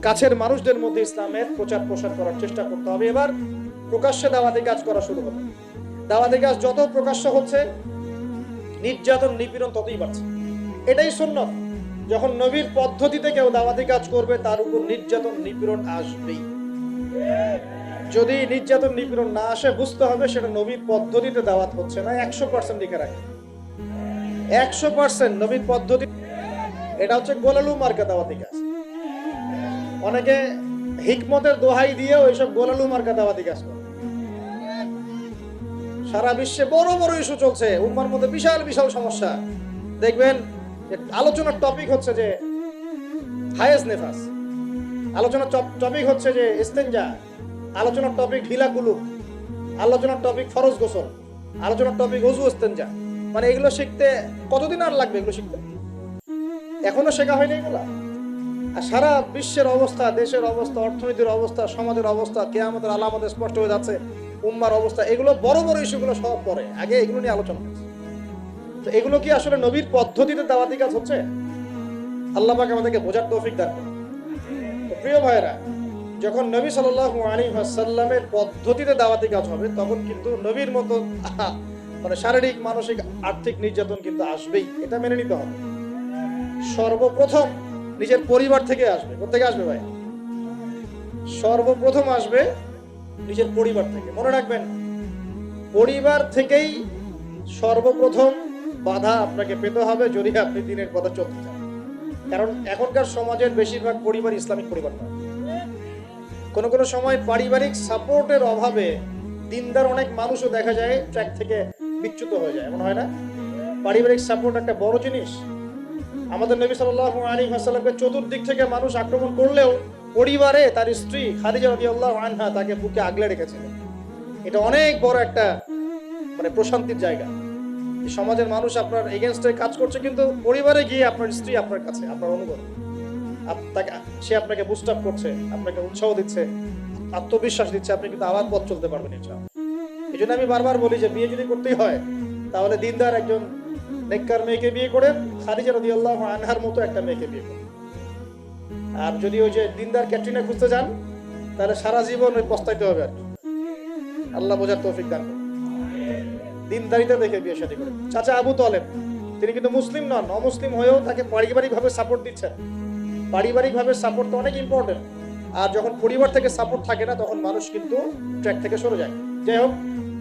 কাছের মানুষদের মধ্যে ইসলামের প্রচার প্রসার করার চেষ্টা করতে হবে। এবার প্রকাশ্যে দাওয়াতি কাজ করা শুরু হবে। দাওয়াতি কাজ যত প্রকাশ্য হচ্ছে, নির্যাতন নিপীড়ন ততই বাড়ছে। এটাই সুন্নাত, যখন নবীর পদ্ধতিতে কেউ দাওয়াতি কাজ করবে তার উপর নির্যাতন নিপীড়ন আসবেই। যদি নির্যাতন নিপীড়ন না আসে, বুঝতে হবে সেটা নবীর পদ্ধতিতে দাওয়াত হচ্ছে না। 100% লিখে রাখে, 100% নবীর পদ্ধতি। এটা হচ্ছে গোলালু মার্কা দাওয়াতি কাজ। অনেকে হিকমতের দোহাই দিয়েও এইসব গোলালু মার্কা দাওয়াতি কাজ করে। সারা বিশ্বে বড় বড় ইস্যু চলছে, উম্মার মধ্যে বিশাল বিশাল সমস্যা। দেখবেন আলোচনার টপিক হচ্ছে যে হায়েস নেফাস, আলোচনার টপিক হচ্ছে যে ইস্তেঞ্জা, আলোচনার টপিক ঢিলা কুলুক, আলোচনার টপিক ফরজ গোসল, আলোচনার টপিক ওযু ইস্তেঞ্জা। মানে এগুলো শিখতে কতদিন আর লাগবে? এগুলো শিখতে এখনো শেখা হয়নি এগুলা। আর সারা বিশ্বের অবস্থা, দেশের অবস্থা, অর্থনীতির অবস্থা, সমাজের অবস্থা, কিয়ামতের আলামত স্পষ্ট হয়ে যাচ্ছে, উম্মার অবস্থা, এগুলো বড় বড় ইস্যুগুলো সব পরে, আগে এগুলো নিয়ে আলোচনা হচ্ছে। তো এগুলো কি আসলে নবীর পদ্ধতিতে দাওয়াতি কাজ হচ্ছে? আল্লাহ পাক আমাদেরকে বোঝার তৌফিক দান করুন। তো প্রিয় ভাইরা, যখন নবী সাল্লাল্লাহু আলাইহি ওয়াসাল্লামের পদ্ধতিতে দাওয়াতি কাজ হবে, তখন কিন্তু নবীর মতো মানে শারীরিক, মানসিক, আর্থিক নির্যাতন কিন্তু আসবেই। এটা মেনে নিতে হবে। সর্বপ্রথম নিজের পরিবার থেকে আসবে। কোথা থেকে আসবে ভাই? সর্বপ্রথম আসবে নিজের পরিবার থেকে। মনে রাখবেন, পরিবার থেকেই সর্বপ্রথম বাধা আপনাকে পেতে হবে যদি আপনি দ্বীনের পথে চলতে চান। কারণ এখনকার সমাজের বেশিরভাগ পরিবার ইসলামিক পরিবার নয়। কোনো কোনো সময় পারিবারিক সাপোর্টের অভাবে দ্বীনদার অনেক মানুষও দেখা যায় ট্র্যাক থেকে বিচ্যুত হয়ে যায়। এমন হয় না? পারিবারিক সাপোর্ট একটা বড় জিনিস। আমাদের নবী সাল্লাল্লাহু আলাইহি ওয়াসাল্লামকে চতুর্দিক থেকে মানুষ আক্রমণ করলেও পরিবারে তার স্ত্রী খাদিজা রাদিয়াল্লাহু আনহা তাকে বুকে আগলে রেখেছিলেন। এটা অনেক বড় একটা মানে প্রশান্তির জায়গা। সমাজের মানুষ আপনার এগেইনস্টে কাজ করছে, কিন্তু পরিবারে গিয়ে আপনার স্ত্রী আপনার কাছে, আপনার অনুগত, সে আপনাকে বুস্ট আপ করছে, আপনাকে উৎসাহ দিচ্ছে, আত্মবিশ্বাস দিচ্ছে, আপনি কিন্তু আবার পথ চলতে পারবেন ইনশাআল্লাহ। এই জন্য আমি বারবার বলি যে বিয়ে যদি করতেই হয়, তাহলে দিনদার একজন নেককার মেয়েকে বিয়ে করেন, খাদিজা রাদিয়াল্লাহু আনহার মতো একটা মেয়েকে বিয়ে করেন। আর যদি ওই যে দিনদার ক্যাটরিনা খুঁজতে যান, তাহলে সারা জীবন ওই পস্তাইতে হবে। আর আল্লাহ বোঝার তৌফিক দান করুন। দিনদারিতা দেখে বিয়ে শাদী করেন। চাচা আবু তালেব, তিনি কিন্তু মুসলিম নন, অমুসলিম হয়েও তাকে পারিবারিকভাবে সাপোর্ট দিচ্ছেন। পারিবারিকভাবে সাপোর্ট তো অনেক ইম্পর্টেন্ট। আর যখন পরিবার থেকে সাপোর্ট থাকে না, তখন মানুষ কিন্তু ট্র্যাক থেকে সরে যায়। যাই হোক,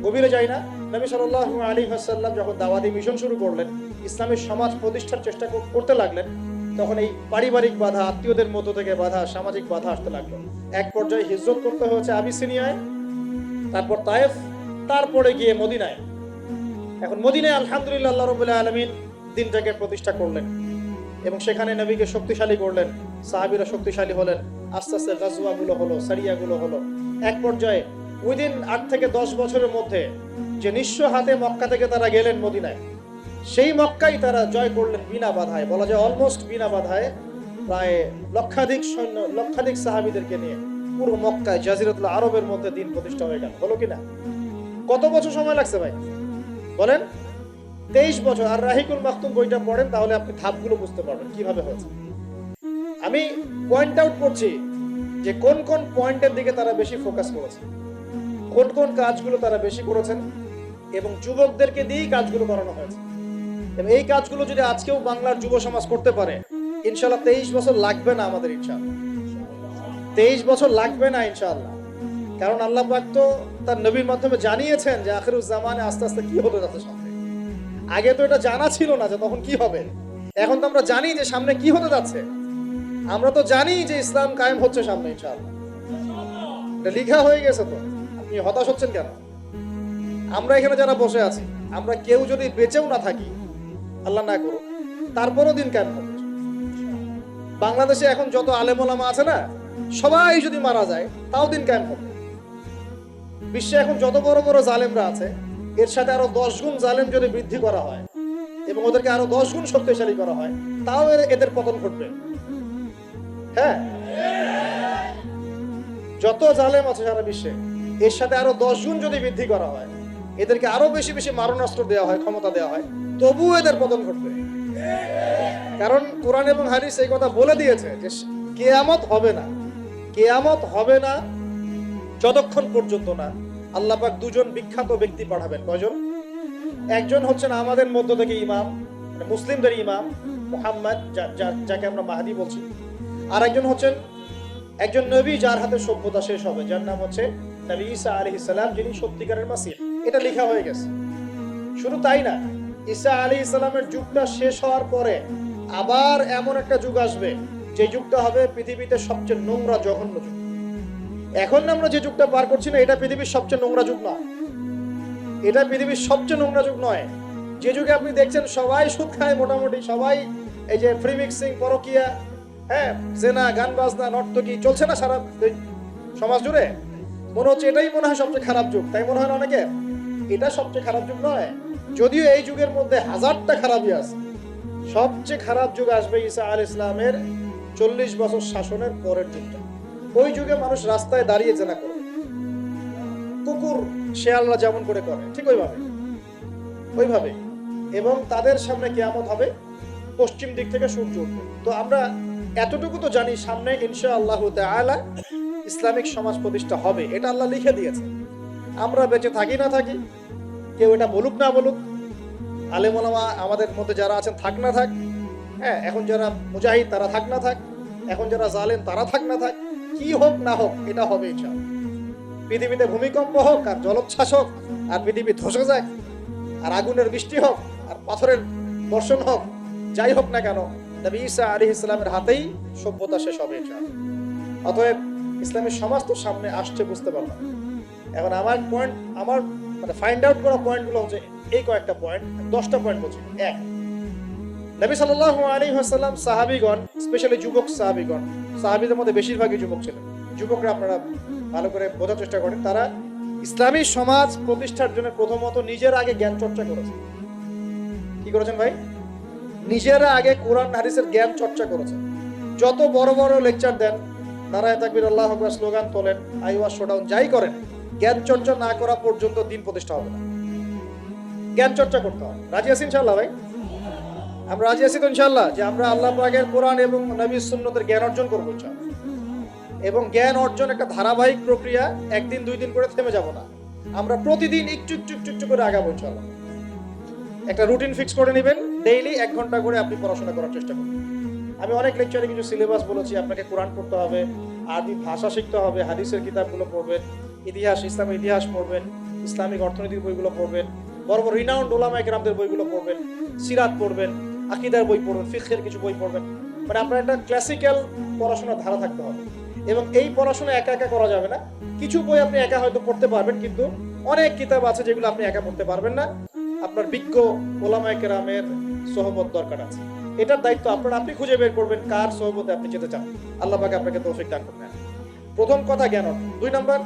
গভীরে যাই না। নবী সাল্লাল্লাহু আলাইহি ওয়াসাল্লাম যখন দাওয়াতি মিশন শুরু করলেন, ইসলামের সমাজ প্রতিষ্ঠার চেষ্টা করতে লাগলেন, তখন এই পারিবারিক বাধা, আত্মীয়দের মধ্য থেকে বাধা, সামাজিক বাধা আসতে লাগলো। এক পর্যায়ে হিজরত করতে হয়েছে আবিসিনিয়ায়, তারপর তায়েফ, তারপরে গিয়ে মদিনায়। এখন মদিনায় আলহামদুলিল্লাহ আল্লাহ রাব্বুল আলামিন দ্বীনটাকে প্রতিষ্ঠা করলেন এবং সেখানে নবীকে শক্তিশালী করলেন, সাহাবীরা শক্তিশালী হলেন। আস্তে আস্তে গাজওয়াগুলো হলো, সারিয়াগুলো হলো। এক পর্যায়ে উইদিন 8 থেকে 10 বছরের মধ্যে যে নিঃস্ব হাতে মক্কা থেকে তারা গেলেন মদিনায়, সেই মক্কাই তারা জয় করলেন বিনা বাধায়। বলা যায় অলমোস্ট বিনা বাধায়, প্রায় লক্ষাধিক সৈন্য, লক্ষাধিক সাহাবীদেরকে নিয়ে পুরো মক্কায়, জাজিরাতুল আরবের মধ্যে দ্বীন প্রতিষ্ঠা হয়ে গেল। হলো কিনা? কত বছর সময় লাগছে ভাই বলেন? 23 বছর। আর রাহিকুল মাখতুম বইটা পড়েন, তাহলে আপনি ধাপগুলো বুঝতে পারবেন কিভাবে হয়েছে। আমি পয়েন্ট আউট করছি যে কোন কোন পয়েন্টের দিকে তারা বেশি ফোকাস করেছে, কোন কোন কাজগুলো তারা বেশি করেছেন, এবং যুবকদেরকে দিয়েই কাজগুলো করানো হয়েছে। এবং এই কাজগুলো যদি আজকেও বাংলার যুব সমাজ করতে পারে, ইনশাল্লাহ 23 বছর লাগবে না আমাদের, ইনশাল্লাহ 23 বছর লাগবে না ইনশাল্লাহ। কারণ আল্লাহ পাক তো তার নবীর মাধ্যমে জানিয়েছেন যে আখিরুজ জামানে আস্তে আস্তে কি হতে যাচ্ছে সামনে। আগে তো এটা জানা ছিল না যে তখন কি হবে। এখন তো আমরা জানি যে সামনে কি হতে যাচ্ছে। আমরা তো জানি যে ইসলাম কায়েম হচ্ছে সামনে ইনশাআল্লাহ, এটা লেখা হয়ে গেছে। তো আপনি হতাশ হচ্ছেন কেন? আমরা এখানে যারা বসে আছি, আমরা কেউ যদি বেঁচেও না থাকি, আল্লাহ না করুক, তারপরও দিন কায়েম হবে। বাংলাদেশে এখন যত আলেম ওলামা আছে না, সবাই যদি মারা যায় তাও দিন কায়েম হবে। বিশ্বে এখন যত বড় বড় জালেমরা আছে, এর সাথে আরো 10 গুণ জালেম যদি বৃদ্ধি করা হয় এবং ওদেরকে আরো 10 গুণ শক্তিশালী করা হয়, তাও এদের পতন ঘটবে। হ্যাঁ, যত জালেম আছে সারা বিশ্বে, এর সাথে আরো 10 গুণ যদি বৃদ্ধি করা হয়, এদেরকে আরো বেশি বেশি মারণাস্ত্র দেওয়া হয়, ক্ষমতা দেওয়া হয়, তবুও এদের পতন ঘটবে। কারণ কোরআন এবং হাদিস এই কথা বলে দিয়েছে যে কিয়ামত হবে না, কিয়ামত হবে না যতক্ষণ পর্যন্ত না আল্লাহ পাক দুজন বিখ্যাত ব্যক্তি পাঠাবেন। কয়জন? একজন হচ্ছেন আমাদের মধ্য থেকে ইমাম, মানে মুসলিমদের ইমাম মুহাম্মদ, যাকে আমরা মাহদি বলছি। আর একজন হচ্ছেন একজন নবী, যার হাতে সভ্যতা শেষ হবে, যার নাম হচ্ছে নবী ঈসা আলাইহিস সালাম, যিনি সত্যিকারের মাসিহ। এটা লেখা হয়ে গেছে। শুধু তাই না, ঈসা আলাইহিস সালামের যুগটা শেষ হওয়ার পরে আবার এমন একটা যুগ আসবে, যে যুগটা হবে পৃথিবীতে সবচেয়ে নোংরা জঘন্য যুগ। এখন আমরা যে যুগটা পার করছি না, এটা পৃথিবীর সবচেয়ে নোংরা যুগ নয়। এটা পৃথিবীর সবচেয়ে নোংরা যুগ নয়। যে যুগে আপনি দেখছেন সবাই সুদ খায়, মোটামুটি সবাই এই যে ফ্রি মিক্সিং, পরকিয়া, হ্যাঁ, জেনা, গান বাজনা, নর্তকী চলছে না সারা সমাজ জুড়ে, মনে হচ্ছে এটাই মনে হয় সবচেয়ে খারাপ যুগ। তাই মনে হয় না অনেকে? এটা সবচেয়ে খারাপ যুগ নয়, যদিও এই যুগের মধ্যে হাজারটা খারাপই আছে। সবচেয়ে খারাপ যুগ আসবে ঈসা আলাইহিস সালামের 40 বছর শাসনের পরের যুগটা। ওই যুগে মানুষ রাস্তায় দাঁড়িয়ে জেনা করে, কুকুর শেয়ালরা যেমন করে করে, ঠিক ওইভাবে। এবং তাদের সামনে কিয়ামত হবে, পশ্চিম দিক থেকে সূর্য উঠবে। তো আমরা এতটুকু তো জানি, সামনে ইনশাআল্লাহ তাআলা ইসলামিক সমাজ প্রতিষ্ঠা হবে, এটা আল্লাহ লিখে দিয়েছে। আমরা বেঁচে থাকি না থাকি, কেউ এটা বলুক না বলুক, আলেম ওলামা আমাদের মধ্যে যারা আছেন থাক না থাক, হ্যাঁ, এখন যারা মুজাহিদ তারা থাক না থাক, এখন যারা জালেম তারা থাক না থাক, কি হোক না হোক এটা হবে ইনশাআল্লাহ। পৃথিবীতে ভূমিকম্প হোক আর জলোচ্ছ্বাস হোক আর পৃথিবী ধসে যায় আর আগুনের বৃষ্টি হোক আর পাথরের বর্ষণ হোক, যাই হোক না কেন, নবী ঈসা আলাইহিস সালামের হাতেই সভ্যতা শেষ হবে ইনশাআল্লাহ। অতএব ইসলামের সমাজ তো সামনে আসছে, বুঝতে পারলাম। এখন আমার পয়েন্ট, আমার মানে ফাইন্ড আউট করা পয়েন্টগুলো হচ্ছে এই কয়েকটা পয়েন্ট, 10টা পয়েন্ট বলছি। এক, নবী সাল্লাল্লাহু আলাইহি ওয়াসাল্লাম সাহাবীগণ, স্পেশালি যুবক সাহাবীগণ, সাহাবীদের মধ্যে বেশিরভাগই যুবক ছিলেন। যুবকরা আপনারা ভালো করে বোঝার চেষ্টা করেন, তারা ইসলামী সমাজ প্রতিষ্ঠার জন্য প্রথমত নিজের আগে জ্ঞান চর্চা করেছেন। কি করেছেন ভাই? নিজেরা আগে কোরআন হাদিসের জ্ঞান চর্চা করেছেন। যত বড় বড় লেকচার দেন, নারায়ে তাকবীর, আল্লাহু আকবার স্লোগান তোলেন, আইওয়াজ শোডাউন যাই করেন, জ্ঞান চর্চা না করা পর্যন্ত দিন প্রতিষ্ঠা হবে না। জ্ঞান চর্চা করতে হবে। রাজি আছি ইনশাআল্লাহ ভাই? আমরা রাজি আছি তো ইনশাআল্লাহ, যে আমরা আল্লাহ পাকের কোরআন এবং নবীর সুন্নতের জ্ঞান অর্জন করবো ইনশাআল্লাহ। এবং জ্ঞান অর্জন একটা ধারাবাহিক প্রক্রিয়া, একদিন 2 দিন করে থেমে যাব না। আমরা প্রতিদিন একটু একটু একটু একটু করে আগাবো ইনশাআল্লাহ। একটা রুটিন ফিক্স করে নেবেন, ডেইলি 1 ঘন্টা করে আপনি পড়াশোনা করার চেষ্টা করবেন। আমি অনেক লেকচারে কিছু সিলেবাস বলেছি, আপনাকে কোরআন পড়তে হবে, আরবি ভাষা শিখতে হবে, হাদিসের কিতাবগুলো পড়বেন, ইতিহাস, ইসলামের ইতিহাস পড়বেন, ইসলামিক অর্থনীতির বইগুলো পড়বেন, বড় বড় রিনাউন্ড উলামায়ে কেরামদের বইগুলো পড়বেন, সিরাত পড়বেন, আকীদার বই পড়বেন, ফিকহের কিছু বই পড়বেন। মানে আপনার একটা ক্লাসিক্যাল পড়াশোনার ধারা থাকতে হবে। এবং এই পড়াশোনা একা একা করা যাবে না। কিছু বই আপনি একা হয়তো পড়তে পারবেন, কিন্তু অনেক কিতাব আছে যেগুলো আপনি একা পড়তে পারবেন না। আপনার বিজ্ঞ ওলামায়ে কেরামের সোহবত দরকার আছে। এটার দায়িত্ব আপনার, আপনি খুঁজে বের করবেন কার সোহবতে আপনি যেতে চান। আল্লাহ পাক আপনাকে তৌফিক দান করুন। প্রথম কথা জ্ঞান অর্জন। 2 নম্বর,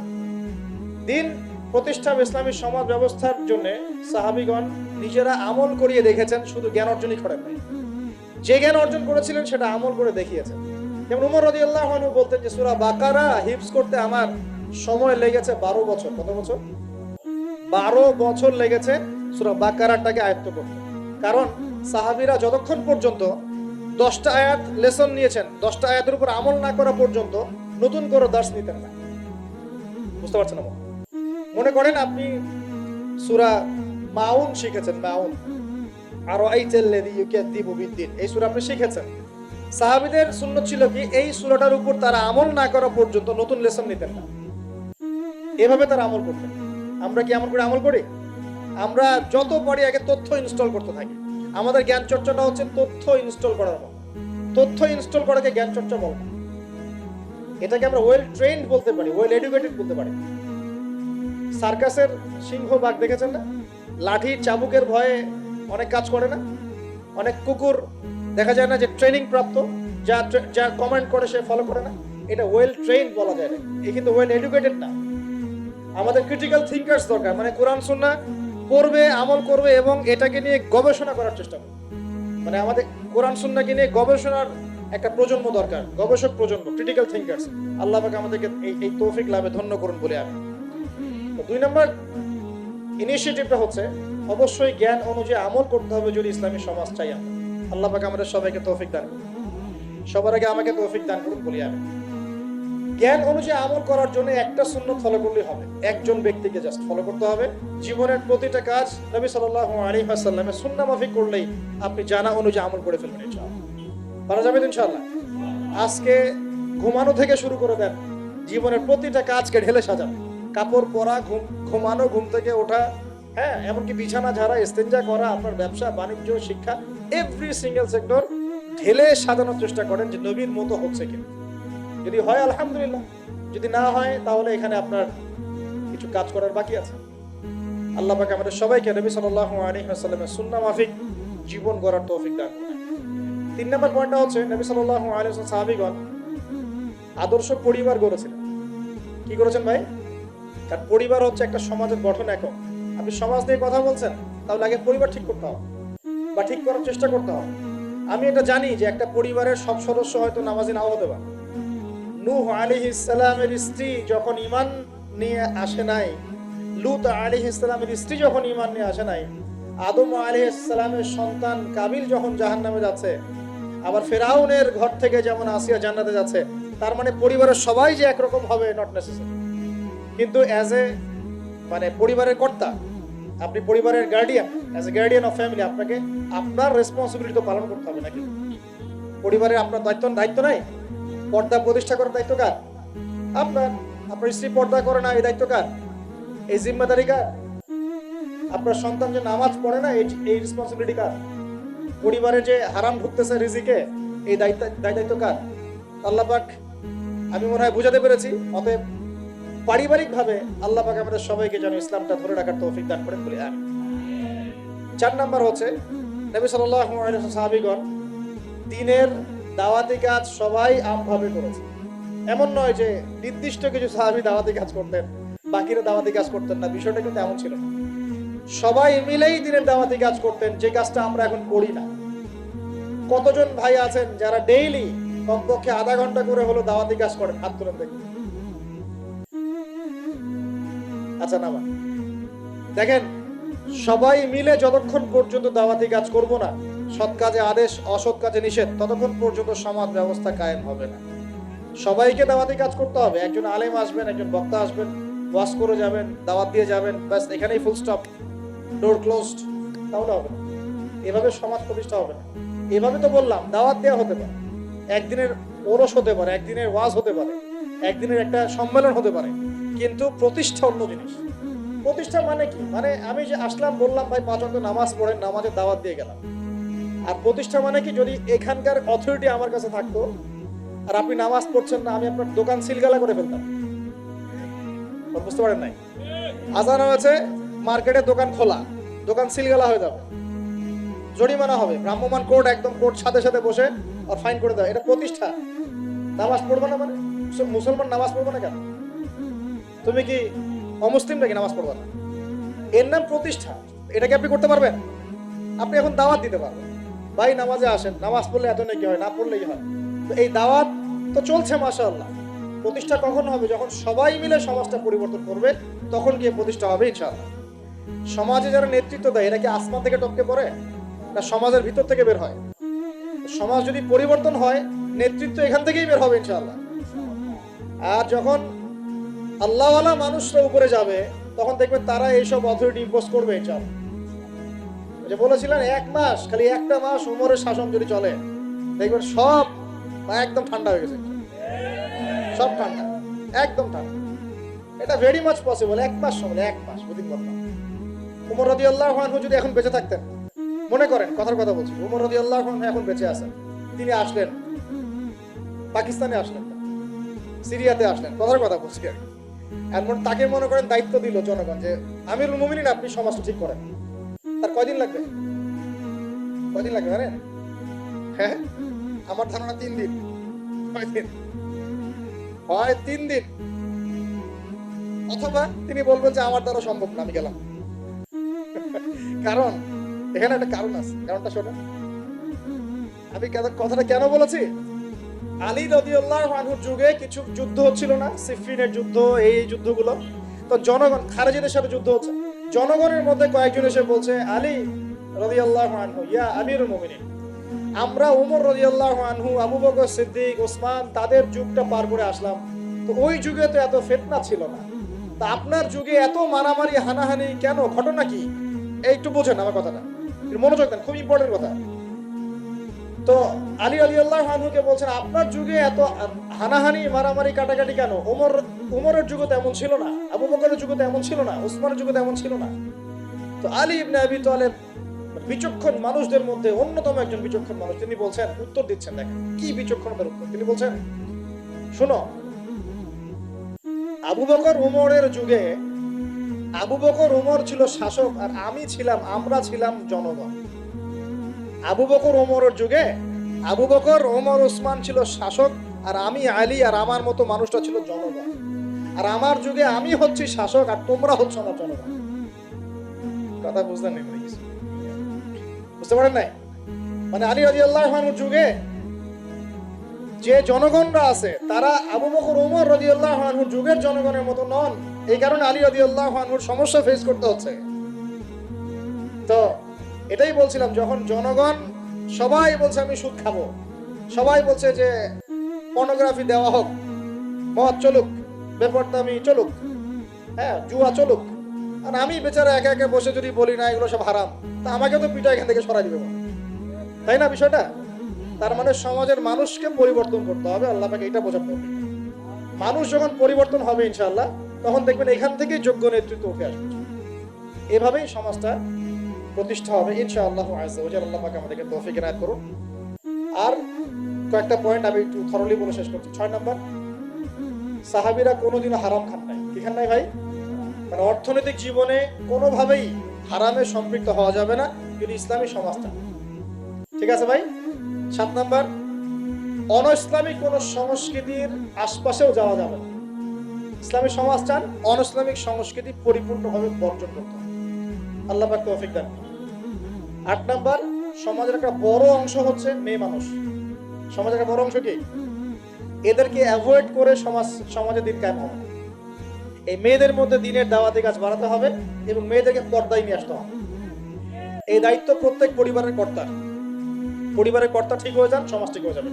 দিন প্রতিষ্ঠা ইসলামী সমাজ ব্যবস্থার জন্য সাহাবীগণ নিজেরা আমল করিয়ে দেখেছেন, শুধু জ্ঞান অর্জনই করেন নাই। যে জ্ঞান অর্জন করেছিলেন সেটা আমল করে দেখিয়েছেন। যেমন উমর রাদিয়াল্লাহু আনহু বলতেন যে সূরা বাকারা হিফজ করতে আমার সময় লেগেছে 12 বছর। কত বছর? 12 বছর লেগেছে সূরা বাকারাটাকে আয়ত্ত করতে। কারণ সাহাবীরা যতক্ষণ পর্যন্ত 10টা আয়াত লেসন নিয়েছেন, 10টা আয়াতের উপর আমল না করা পর্যন্ত নতুন করে দার্স নিতেন না। বুঝতে পারছেন না? মনে করেন আপনি সূরা মাউন শিখেছেন, মাউন আর আইতাল্লাযী ইউকাযযিবু বিদ্দিন, এই সূরা আপনি শিখেছেন। সাহাবীদের সুন্নাত ছিল কি এই সূরাটার উপর তারা আমল না করা পর্যন্ত নতুন লেসন নিতেন না, এভাবে তারা আমল করতেন। আমরা কি এমন করে আমল করি? আমরা যত পারি আগে তথ্য ইনস্টল করতে থাকি। আমাদের জ্ঞান চর্চাটা হচ্ছে তথ্য ইনস্টল করার মতো। তথ্য ইনস্টল করাকে জ্ঞান চর্চা বলে না, এটাকে আমরা ওয়েল ট্রেন্ড বলতে পারি, ওয়েল এডুকেটেড বলতে পারি। সার্কাসের সিংহ বাঘ দেখেছেন না? লাঠি চাবুকের ভয়ে অনেক কাজ করে না? অনেক কুকুর দেখা যায় না যে ট্রেনিং প্রাপ্ত, যা কমান্ড করে সে ফলো করে না? এটা ওয়েল ট্রেন্ড বলা যায় না, এ কিন্তু ওয়েল এডুকেটেড না। আমাদের ক্রিটিক্যাল থিঙ্কার্স দরকার, মানে কোরআন সুন্নাহ পড়বে, আমল করবে এবং এটাকে নিয়ে গবেষণা করার চেষ্টা করবে। মানে আমাদের কোরআন সুন্নাহকে নিয়ে গবেষণার একটা প্রজন্ম দরকার, গবেষক প্রজন্ম, ক্রিটিক্যাল থিঙ্কার্স। আল্লাহ পাক আমাদেরকে এই তৌফিক লাভে ধন্য করুন বলে আমি। তো 2 নম্বর ইনিশিয়েটিভটা হচ্ছে অবশ্যই জ্ঞান অনুযায়ী আমল করতে হবে যদি ইসলামী সমাজ চাই আমরা। আল্লাহ পাক আমাদের সবাইকে তৌফিক দান করুন। সবার আগে আমাকে তৌফিক দান করুন বলি আমি। জ্ঞান অনুযায়ী আমল করার জন্য একটা সুন্নাত ফলো করলেই হবে, একজন ব্যক্তিকে জাস্ট ফলো করতে হবে। জীবনের প্রতিটা কাজ নবী সাল্লাল্লাহু আলাইহি ওয়াসাল্লামের সুন্নাহ মাফিক করলেই আপনি জানা অনুযায়ী আমল করে ফেলবেন ইনশাআল্লাহ। পারা যাবে ইনশাআল্লাহ। আজকে ঘুমানো থেকে শুরু করে দেন, জীবনের প্রতিটা কাজকে ঢেলে সাজান। কাপড় পরা, ঘুমানো, ঘুম থেকে ওঠা, হ্যাঁ, এমনকি বিছানা ঝাড়া, ইস্তেঞ্জা করা, আপনার ব্যবসা বাণিজ্য, শিক্ষা, এভরি সিঙ্গেল সেক্টর ঢেলে সাজানোর চেষ্টা করেন যে নবীর মতো হচ্ছে কিনা। যদি হয় আলহামদুলিল্লাহ, যদি না হয় তাহলে এখানে আপনার কিছু কাজ করার বাকি আছে। আল্লাহ পাক আমাদের সবাইকে নবী সাল্লাল্লাহু আলাইহি ওয়াসাল্লামের সুন্নাহ মাফিক জীবন গড়ার তৌফিক দান করুন। 3 নম্বর পয়েন্টটা হচ্ছে নবী সাল্লাল্লাহু আলাইহি ওয়াসাল্লাম সাহাবীগণ আদর্শ পরিবার গড়েছিলেন। কি করেছেন ভাই? কারণ পরিবার হচ্ছে একটা সমাজের গঠন একক। আপনি সমাজ নিয়ে কথা বলছেন, তাহলে আগে পরিবার ঠিক করতে হবে বা ঠিক করার চেষ্টা করতে হবে। আমি এটা জানি যে একটা পরিবারের সব সদস্য হয়তো নামাজি নাও হতে পারে। নূহ আলাইহিস সালামের স্ত্রী যখন ঈমান নিয়ে আসে নাই, লূত আলাইহিস সালামের স্ত্রী যখন ঈমান নিয়ে আসে নাই, আদম আলাইহিস সালামের সন্তান কাবিল যখন জাহান্নামে যাচ্ছে, আবার ফেরাউনের ঘর থেকে যেমন আসিয়া জান্নাতে যাচ্ছে, তার মানে পরিবারের সবাই যে একরকম হবে নট নেসেসারি। কিন্তু অ্যাজ এ মানে পরিবারের কর্তা, আপনি পরিবারের guardian, as a guardian of family, আপনাকে আপনার রেসপন্সিবিলিটি তো পালন করতে হবে নাকি? পরিবারের আপনার দায়িত্ব নাই? পর্দা প্রতিষ্ঠা করার দায়িত্ব কার? আপনার। আপনার স্ত্রী পর্দা করে না, এই দায়িত্ব কার? এই জিম্মাদারি কার? আপনার সন্তান যে নামাজ পড়ে না, এই রেসপন্সিবিলিটি কার? পরিবারে যে হারাম ঢুকতেছে রিজিকে, এই দায়িত্ব কার? আল্লাহ পাক আমি মনে হয় বুঝাতে পেরেছি। অতএব পারিবারিক ভাবে আল্লাহ পাক আমাদের সবাইকে যেন ইসলামটা ধরে রাখার তৌফিক দান করেন বলে আমি। 4 নাম্বার হচ্ছে নবী সাল্লাল্লাহু আলাইহি ওয়াসাল্লাম সাহাবীগণ দ্বীনের দাওয়াতি কাজ সবাই আমভাবে করেছে। এমন নয় যে নির্দিষ্ট কিছু সাহাবী দাওয়াতি কাজ করতেন, বাকিরা দাওয়াতি কাজ করতেন না, বিষয়টা কিন্তু এমন ছিল না। সবাই মিলেই দ্বীনের দাওয়াতি কাজ করতেন, যে কাজটা আমরা এখন করি না। কতজন ভাই আছেন যারা ডেইলি কমপক্ষে আধা ঘন্টা করে হলো দাওয়াতি কাজ করেন? হাত তুলে দেখেন। আচ্ছা না, দেখেন সবাই মিলে যতক্ষণ পর্যন্ত দাওয়াতি কাজ করব না, সৎ কাজে আদেশ, অসৎ কাজে নিষেধ, ততক্ষণ পর্যন্ত সমাজ ব্যবস্থা কায়েম হবে না। সবাইকে দাওয়াতি কাজ করতে হবে। একজন আলেম আসবেন, একজন বক্তা আসবেন, ওয়াজ করে যাবেন, দাওয়াত দিয়ে যাবেন, ব্যাস এখানেই ফুল স্টপ, ডোর ক্লোজড, তাহলে হবে না। এভাবে সমাজ প্রতিষ্ঠা হবে না। এভাবে তো বললাম দাওয়াত দেওয়া হতে পারে, একদিনের ওরস হতে পারে, একদিনের ওয়াজ হতে পারে, একদিনের একটা সম্মেলন হতে পারে, কিন্তু প্রতিষ্ঠা অন্য জিনিস। প্রতিষ্ঠা মানে কি? মানে আমি যে আসলাম, বললাম ভাই 5 ওয়াক্ত নামাজ পড়েন, নামাজের দাওয়াত দিয়ে গেলাম। আর প্রতিষ্ঠা মানে কি? যদি এখানকার অথরিটি আমার কাছে থাকতো আর আপনি নামাজ পড়ছেন না, আমি আপনার দোকান সিলগালা করে ফেলতাম। বুঝতে পারেন নাই? আজান হয়েছে, মার্কেটে দোকান খোলা, দোকান সিলগালা হয়ে যাবে, জরিমানা হবে, ভ্রাম্যমাণ কোর্ট, একদম কোর্ট সাথে সাথে বসে আর ফাইন করে দেয়। এটা প্রতিষ্ঠা। নামাজ পড়বে না মানে? মুসলমান নামাজ পড়বে না কেন? তুমি কি অমুসলিম নাকি নামাজ পড়বে না? এর নাম প্রতিষ্ঠা। এটাকে আপনি করতে পারবেন? আপনি এখন দাওয়াত দিতে পারবেন, ভাই নামাজে আসেন, নামাজ পড়লে এত নাকি হয়, না পড়লেই হয়। তো এই দাওয়াত তো চলছে মাশাআল্লাহ। প্রতিষ্ঠা কখন হবে? যখন সবাই মিলে সমাজটা পরিবর্তন করবে, তখন গিয়ে প্রতিষ্ঠা হবে ইনশাআল্লাহ। সমাজে যারা নেতৃত্ব দেয় এরা কি আসমান থেকে টপকে পড়ে, না সমাজের ভিতর থেকে বের হয়? সমাজ যদি পরিবর্তন হয়, নেতৃত্ব এখান থেকেই বের হবে ইনশাআল্লাহ। আর যখন আল্লাহওয়ালা মানুষরা উপরে যাবে, তখন দেখবেন তারা এইসব অথরিটি ইম্পোজ করবে ইনশাআল্লাহ। যে বলেছিলেন 1 মাস, খালি একটা মাস উমরের শাসন যদি চলে, দেখবেন সব একদম ঠান্ডা হয়ে গেছে, সব ঠান্ডা, একদম ঠান্ডা। এটা ভেরি মাচ পসিবল। 1 মাস সময়, 1 মাস বুঝিন কথা। উমর রাদিয়াল্লাহু আনহু যদি এখন বেঁচে থাকতেন, মনে করেন কথার কথা বলছি, উমর রাদিয়াল্লাহু আনহু এখন বেঁচে আছেন, তিনি আসলেন পাকিস্তানে, আসলেন সিরিয়াতে, আসলেন, কথার কথা বলছি আর কি। এমন তাকে মনে করেন দায়িত্ব দিল জনগণ যে আমিরুল মুমিনিন আপনি সমাজটা ঠিক করেন। তার কয়দিন লাগবে? কয়দিন লাগবে জানেন? হ্যাঁ, আমার ধারণা 3 দিন। কয়দিন হয়? 3 দিন। অথবা তিনি বলবেন যে আমার দ্বারা সম্ভব না, আমি গেলাম। কারণ এখানে একটা কারণ আছে, কারণটা শোনেন। আমি কথাটা কেন বলেছি? আলী রাদিয়াল্লাহু আনহুর যুগে কিছু যুদ্ধ হচ্ছিল না, সিফিনের যুদ্ধ, এই যুদ্ধগুলো। তো জনগণ, খারেজিদের সাথে যুদ্ধ হচ্ছে, জনগণের মধ্যে কয়েকজন এসে বলছে আলী রাদিয়াল্লাহু আনহু ইয়া আমিরুল মুমিনিন, আমরা উমর রাদিয়াল্লাহু আনহু, আবু বকর সিদ্দিক, ওসমান, তাদের যুগটা পার করে আসলাম, তো ওই যুগে তো এত ফিতনা ছিল না, তা আপনার যুগে এত মারামারি হানাহানি কেন, ঘটনা কি? একটু বোঝেন আমার কথাটা, মনোযোগ দেন, খুব ইম্পর্টেন্ট কথা। তো আলী রাদিয়াল্লাহু আনহুকে বলছেন আপনার যুগে এত হানাহানি মারামারি কাটাকাটি কেন? উমরের যুগে তো এমন ছিল না, আবু বকরের যুগে তো এমন ছিল না, উসমানের যুগে তো এমন ছিল না। তো আলী ইবনে আবি তালেব বিচক্ষণ মানুষদের মধ্যে অন্যতম একজন বিচক্ষণ মানুষ, তিনি বলছেন, উত্তর দিচ্ছেন, দেখেন কি বিচক্ষণতার উত্তর। তিনি বলছেন, শোনো, আবু বকর উমরের যুগে আবু বকর উমর ছিল শাসক আর আমরা ছিলাম জনগণ। আবু বকর ওমরের যুগে আবু বকর, ওমর, ওসমান ছিল শাসক, আর আমি আলী আর আমার মতো মানুষটা ছিল জনগণ। আর আমার যুগে আমি হচ্ছি শাসক আর তোমরা হচ্ছ আমার জনগণ। কথা বুঝলেন? বুঝতে পারেন নাই? মানে আলী রাদিয়াল্লাহু আনহুর যুগে যে জনগণরা আছে তারা আবু বকর, ওমর রাদিয়াল্লাহু আনহুর যুগের জনগণের মতো নন। এই কারণে আলী রাদিয়াল্লাহু আনহুর সমস্যা ফেস করতে হচ্ছে। তো এটাই বলছিলাম, যখন জনগণ সবাই বলছে আমি সুদ খাবো, সবাই বলছে যে পর্নোগ্রাফি দেওয়া হোক, মদ চলুক, বেপরদামি চলুক, হ্যাঁ জুয়া চলুক, আর আমি বেচারা একা একা বসে যদি বলি না এগুলো সব হারাম, তা আমাকে তো পিঠা এখান থেকে সরাই দিবে, তাই না বিষয়টা? তার মানে সমাজের মানুষকে পরিবর্তন করতে হবে, আল্লাহ পাকে এটা বোঝাতে হবে। মানুষ যখন পরিবর্তন হবে ইনশাআল্লাহ, তখন দেখবেন এখান থেকেই যোগ্য নেতৃত্ব উঠে আসবে, এভাবেই সমাজটা প্রতিষ্ঠা হবে ইনশাআল্লাহ আযজা ওয়া জাল্লা। আল্লাহ পাক আমাদেরকে তৌফিক এনায়েত করুন। আর কয়েকটা পয়েন্ট আমি একটু থরলি বলে শেষ করছি। 6 নাম্বার, সাহাবীরা কোনোদিনও হারাম খান নাই। কি খান নাই ভাই? মানে অর্থনৈতিক জীবনে কোনোভাবেই হারামে সম্পৃক্ত হওয়া যাবে না যদি ইসলামী সমাজটা, ঠিক আছে ভাই? 7 নাম্বার, অনইসলামিক কোন সংস্কৃতির আশপাশেও যাওয়া যাবে না। ইসলামী সমাজ চান, অনইসলামিক সংস্কৃতি পরিপূর্ণভাবে বর্জন করতে হবে। আল্লাহ পাক তৌফিক দান। 8 নাম্বার, সমাজের একটা বড় অংশ হচ্ছে মেয়ে মানুষ। সমাজের একটা বড় অংশ কি? এদেরকে অ্যাভয়েড করে সমাজে দিন কায়েম হবে। এই মেয়েদের মধ্যে দিনের দাওয়াতি কাজ বাড়াতে হবে এবং মেয়েদেরকে পর্দায় নিয়ে আসতে হবে। এই দায়িত্ব প্রত্যেক পরিবারের কর্তার। পরিবারের কর্তা ঠিক হয়ে যান, সমাজ ঠিক হয়ে যাবে।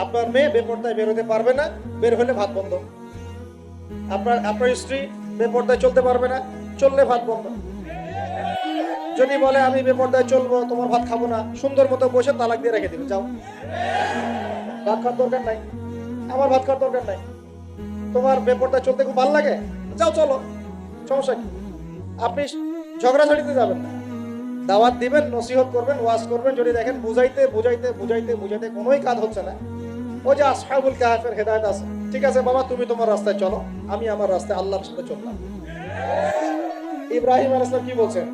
আপনার মেয়ে বেপর্দায় বের হতে পারবে না, বের হলে ভাত বন্ধ। আপনার স্ত্রী বেপর্দায় চলতে পারবে না, চললে ভাত বন্ধ। যদি বলে আমি বেপর্দায় চলবো, তোমার ভাত খাবো না, সুন্দর মতো বসে তালাক দিয়ে রেখে দিবে, যাও, ভাত খাওয়ার দরকার নাই, আমার ভাত খাওয়ার দরকার নাই। তোমার বেপর্দায় চলতে খুব ভালো লাগে, যাও চলো, সমস্যা কি? আপনি ঝগড়াঝাড়িতে যাবেন না, দাওয়াত দিবেন, নসিহত করবেন, ওয়াজ করবেন। যদি দেখেন বুঝাইতে বুঝাইতে বুঝাইতে বুঝাইতে কোনোই কাজ হচ্ছে না, ওই যে আসহাবুল কাহফের হেদায়েত আছে, ঠিক আছে বাবা তুমি তোমার রাস্তায় চলো, আমি আমার রাস্তায় আল্লাহর সাথে চললাম। ইব্রাহিম আলাইহিস সালাম কি বলছেন?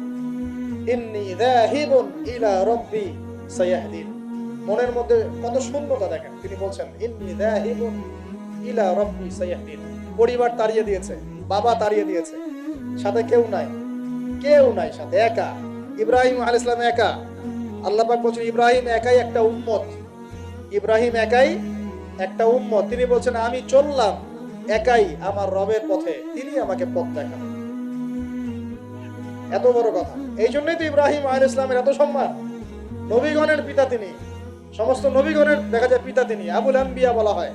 ইন্নী যাহিবুন ইলা রাব্বি সায়াহদিন। মনের মধ্যে কত শূন্যতা দেখেন, তিনি বলছেন ইন্নী যাহিবুন ইলা রাব্বি সায়াহদিন। পরিবার তাড়িয়ে দিয়েছে, বাবা তাড়িয়ে দিয়েছে, সাথে কেউ নাই, কেউ নাই সাথে, একা। ইব্রাহিম আলাইহিস সালাম একা। আল্লাহ পাক বলছেন ইব্রাহিম একাই একটা উম্মত, ইব্রাহিম একাই একটা উম্মত। তিনি বলছেন আমি চললাম একাই আমার রবের পথে, তিনি আমাকে পথ দেখান। এত বড় কথা। এই জন্যই তো ইব্রাহিম আলাইহিস ইসলামের এত সম্মান। নবীগণের পিতা তিনি, সমস্ত নবীগণের দেখা যায় পিতা তিনি, আবুল আম্বিয়া বলা হয়।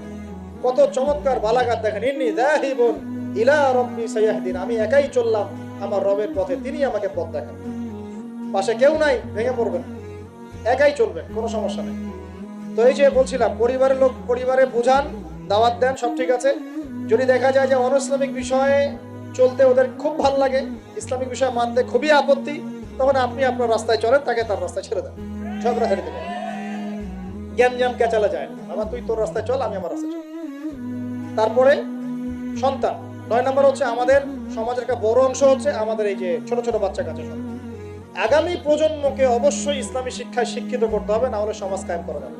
কত চমৎকার বালাগাত দেখেন, ইন্নী যাহিবুন ইলা রাব্বি সায়াহদিন, আমি একাই চললাম আমার রবের পথে, তিনি আমাকে পথ দেখান। পাশে কেউ নাই, ভেঙে পড়বেন, একাই চলবেন, কোনো সমস্যা নেই। তো এই যে বলছিলাম, পরিবারের লোক পরিবারে বোঝান, দাওয়াত দেন, সব ঠিক আছে। যদি দেখা যায় যে অনইসলামিক বিষয়ে চলতে ওদের খুব ভালো লাগে, ইসলামিক বিষয় মানতে খুবই আপত্তি, তখন আপনি আপনার রাস্তায় চলেন, তাকে তার রাস্তায় ছেড়ে দেন, ঝগড়া ছেড়ে দেবেন। জ্ঞান কেচালে যায় না, আমার তুই তোর রাস্তায় চল, আমি আমার রাস্তায় চল। তারপরে সন্তান, 9 নম্বর হচ্ছে আমাদের সমাজের একটা বড় অংশ হচ্ছে আমাদের এই যে ছোট ছোট বাচ্চা কাচ্চা সন্তান। আগামী প্রজন্মকে অবশ্যই ইসলামী শিক্ষায় শিক্ষিত করতে হবে, না হলে সমাজ কায়েম করা যাবে।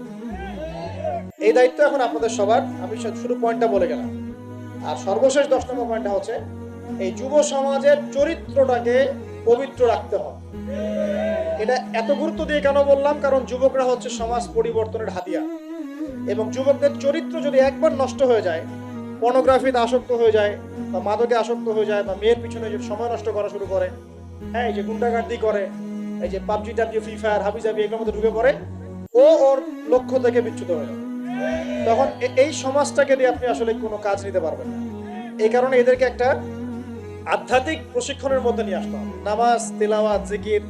এই দায়িত্ব এখন আপনাদের সবার। আমি শুরু পয়েন্টটা বলে গেলাম। আর সর্বশেষ 10 নম্বর পয়েন্টটা হচ্ছে এই যুব সমাজের চরিত্রটাকে পবিত্র রাখতে হবে। এটা এত গুরুত্ব দিয়ে কেন বললাম, কারণ যুবকরা হচ্ছে সমাজ পরিবর্তনের হাতিয়ার, এবং যুবকদের চরিত্র যদি একবার নষ্ট হয়ে যায়, পর্নোগ্রাফিতে আসক্ত হয়ে যায়, বা মাদকে আসক্ত হয়ে যায়, বা মেয়ের পিছনে যদি সময় নষ্ট করা শুরু করে, হ্যাঁ, এই যে গুন্ডাগার্দি করে, এই যে পাবজি টাবজি ফ্রি ফায়ার হাবিজাবি এগুলোর মধ্যে ঢুকে পড়ে, ও ওর লক্ষ্য থেকে বিচ্যুত হয়ে যায়। তখন এই সমাজটাকে দিয়ে আপনি আসলে কোনো কাজ নিতে পারবেন না। এই কারণে এদেরকে একটা আধ্যাত্মিক প্রশিক্ষণের মধ্যে নিয়ে আসতে হবে। নামাজ, তিলাওয়াত, জিকির,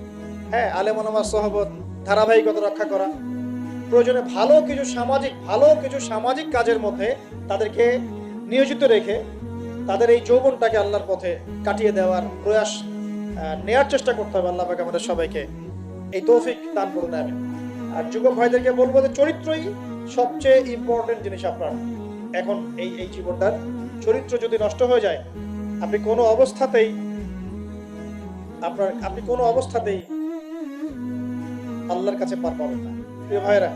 হ্যাঁ, আলেম ওলামার সহবত, ধারাবাহিকতা রক্ষা করা, প্রয়োজনে ভালো কিছু সামাজিক কাজের মধ্যে তাদেরকে নিয়োজিত রেখে তাদের এই যৌবনটাকে আল্লাহর পথে কাটিয়ে দেওয়ার প্রয়াস নেয়ার চেষ্টা করতে হবে। আল্লাহ পাক আমাদের সবাইকে এই তৌফিক দান করুন, আমিন। আর যুবক ভাইদেরকে বলবো যে চরিত্রই সবচেয়ে ইম্পর্টেন্ট জিনিস। আপনার এখন এই জীবনটার চরিত্র যদি নষ্ট হয়ে যায়, আপনি কোনো অবস্থাতেই আল্লাহর কাছে পার পাবেন না। প্রিয় ভাইরা,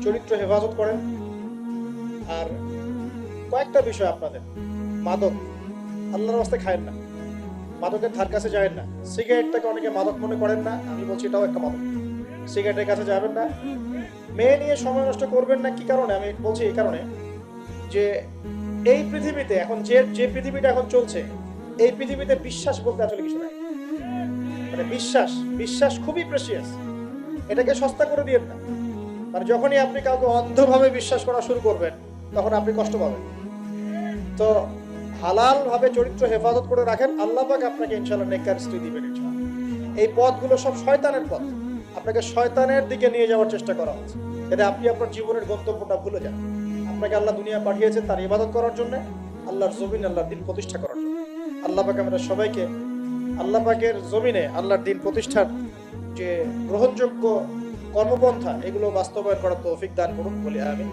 চরিত্র হেফাজত করেন। আর কয়েকটা বিষয় আপনাদের, মাদক আল্লাহর রাস্তায় খায়েন না, মাদকের ধার কাছে যাবেন না। সিগারেটটাকে অনেকে মাদক মনে করেন না, আমি বলছি এটাও একটা মাদক। সিগারেটের কাছে যাবেন না। মেয়ে নিয়ে সময় নষ্ট করবেন না। কি কারণে আমি বলছি? এই কারণে যে এই পৃথিবীতে এখন যে পৃথিবীটা এখন চলছে, এই পৃথিবীতে বিশ্বাস বলতে আসলে কিছু নাই। মানে বিশ্বাস খুবই প্রেসিয়াস, এটাকে সস্তা করে দিয়েন না। মানে যখনই আপনি কাউকে অন্ধভাবে বিশ্বাস করা শুরু করবেন, তখন আপনি কষ্ট পাবেন। তো হালাল ভাবে চরিত্র হেফাজত করে রাখেন, আল্লাহ পাক আপনাকে ইনশাআল্লাহ নেককার স্ত্রী দিবেন ইনশাআল্লাহ। এই পথগুলো সব শয়তানের পথ, আপনাকে শয়তানের দিকে নিয়ে যাওয়ার চেষ্টা করা হচ্ছে, যাতে আপনি আপনার জীবনের গন্তব্যটা ভুলে যান। আপনাকে আল্লাহ দুনিয়া পাঠিয়েছেন তার ইবাদত করার জন্য, আল্লাহর জমিনে আল্লাহর দিন প্রতিষ্ঠা করার জন্য। আল্লাহ পাক আমাদের সবাইকে আল্লাহ পাকের জমিনে আল্লাহর দিন প্রতিষ্ঠার যে গ্রহণযোগ্য কর্মপন্থা, এগুলো বাস্তবায়ন করার তৌফিক দান করুন বলে আমিন।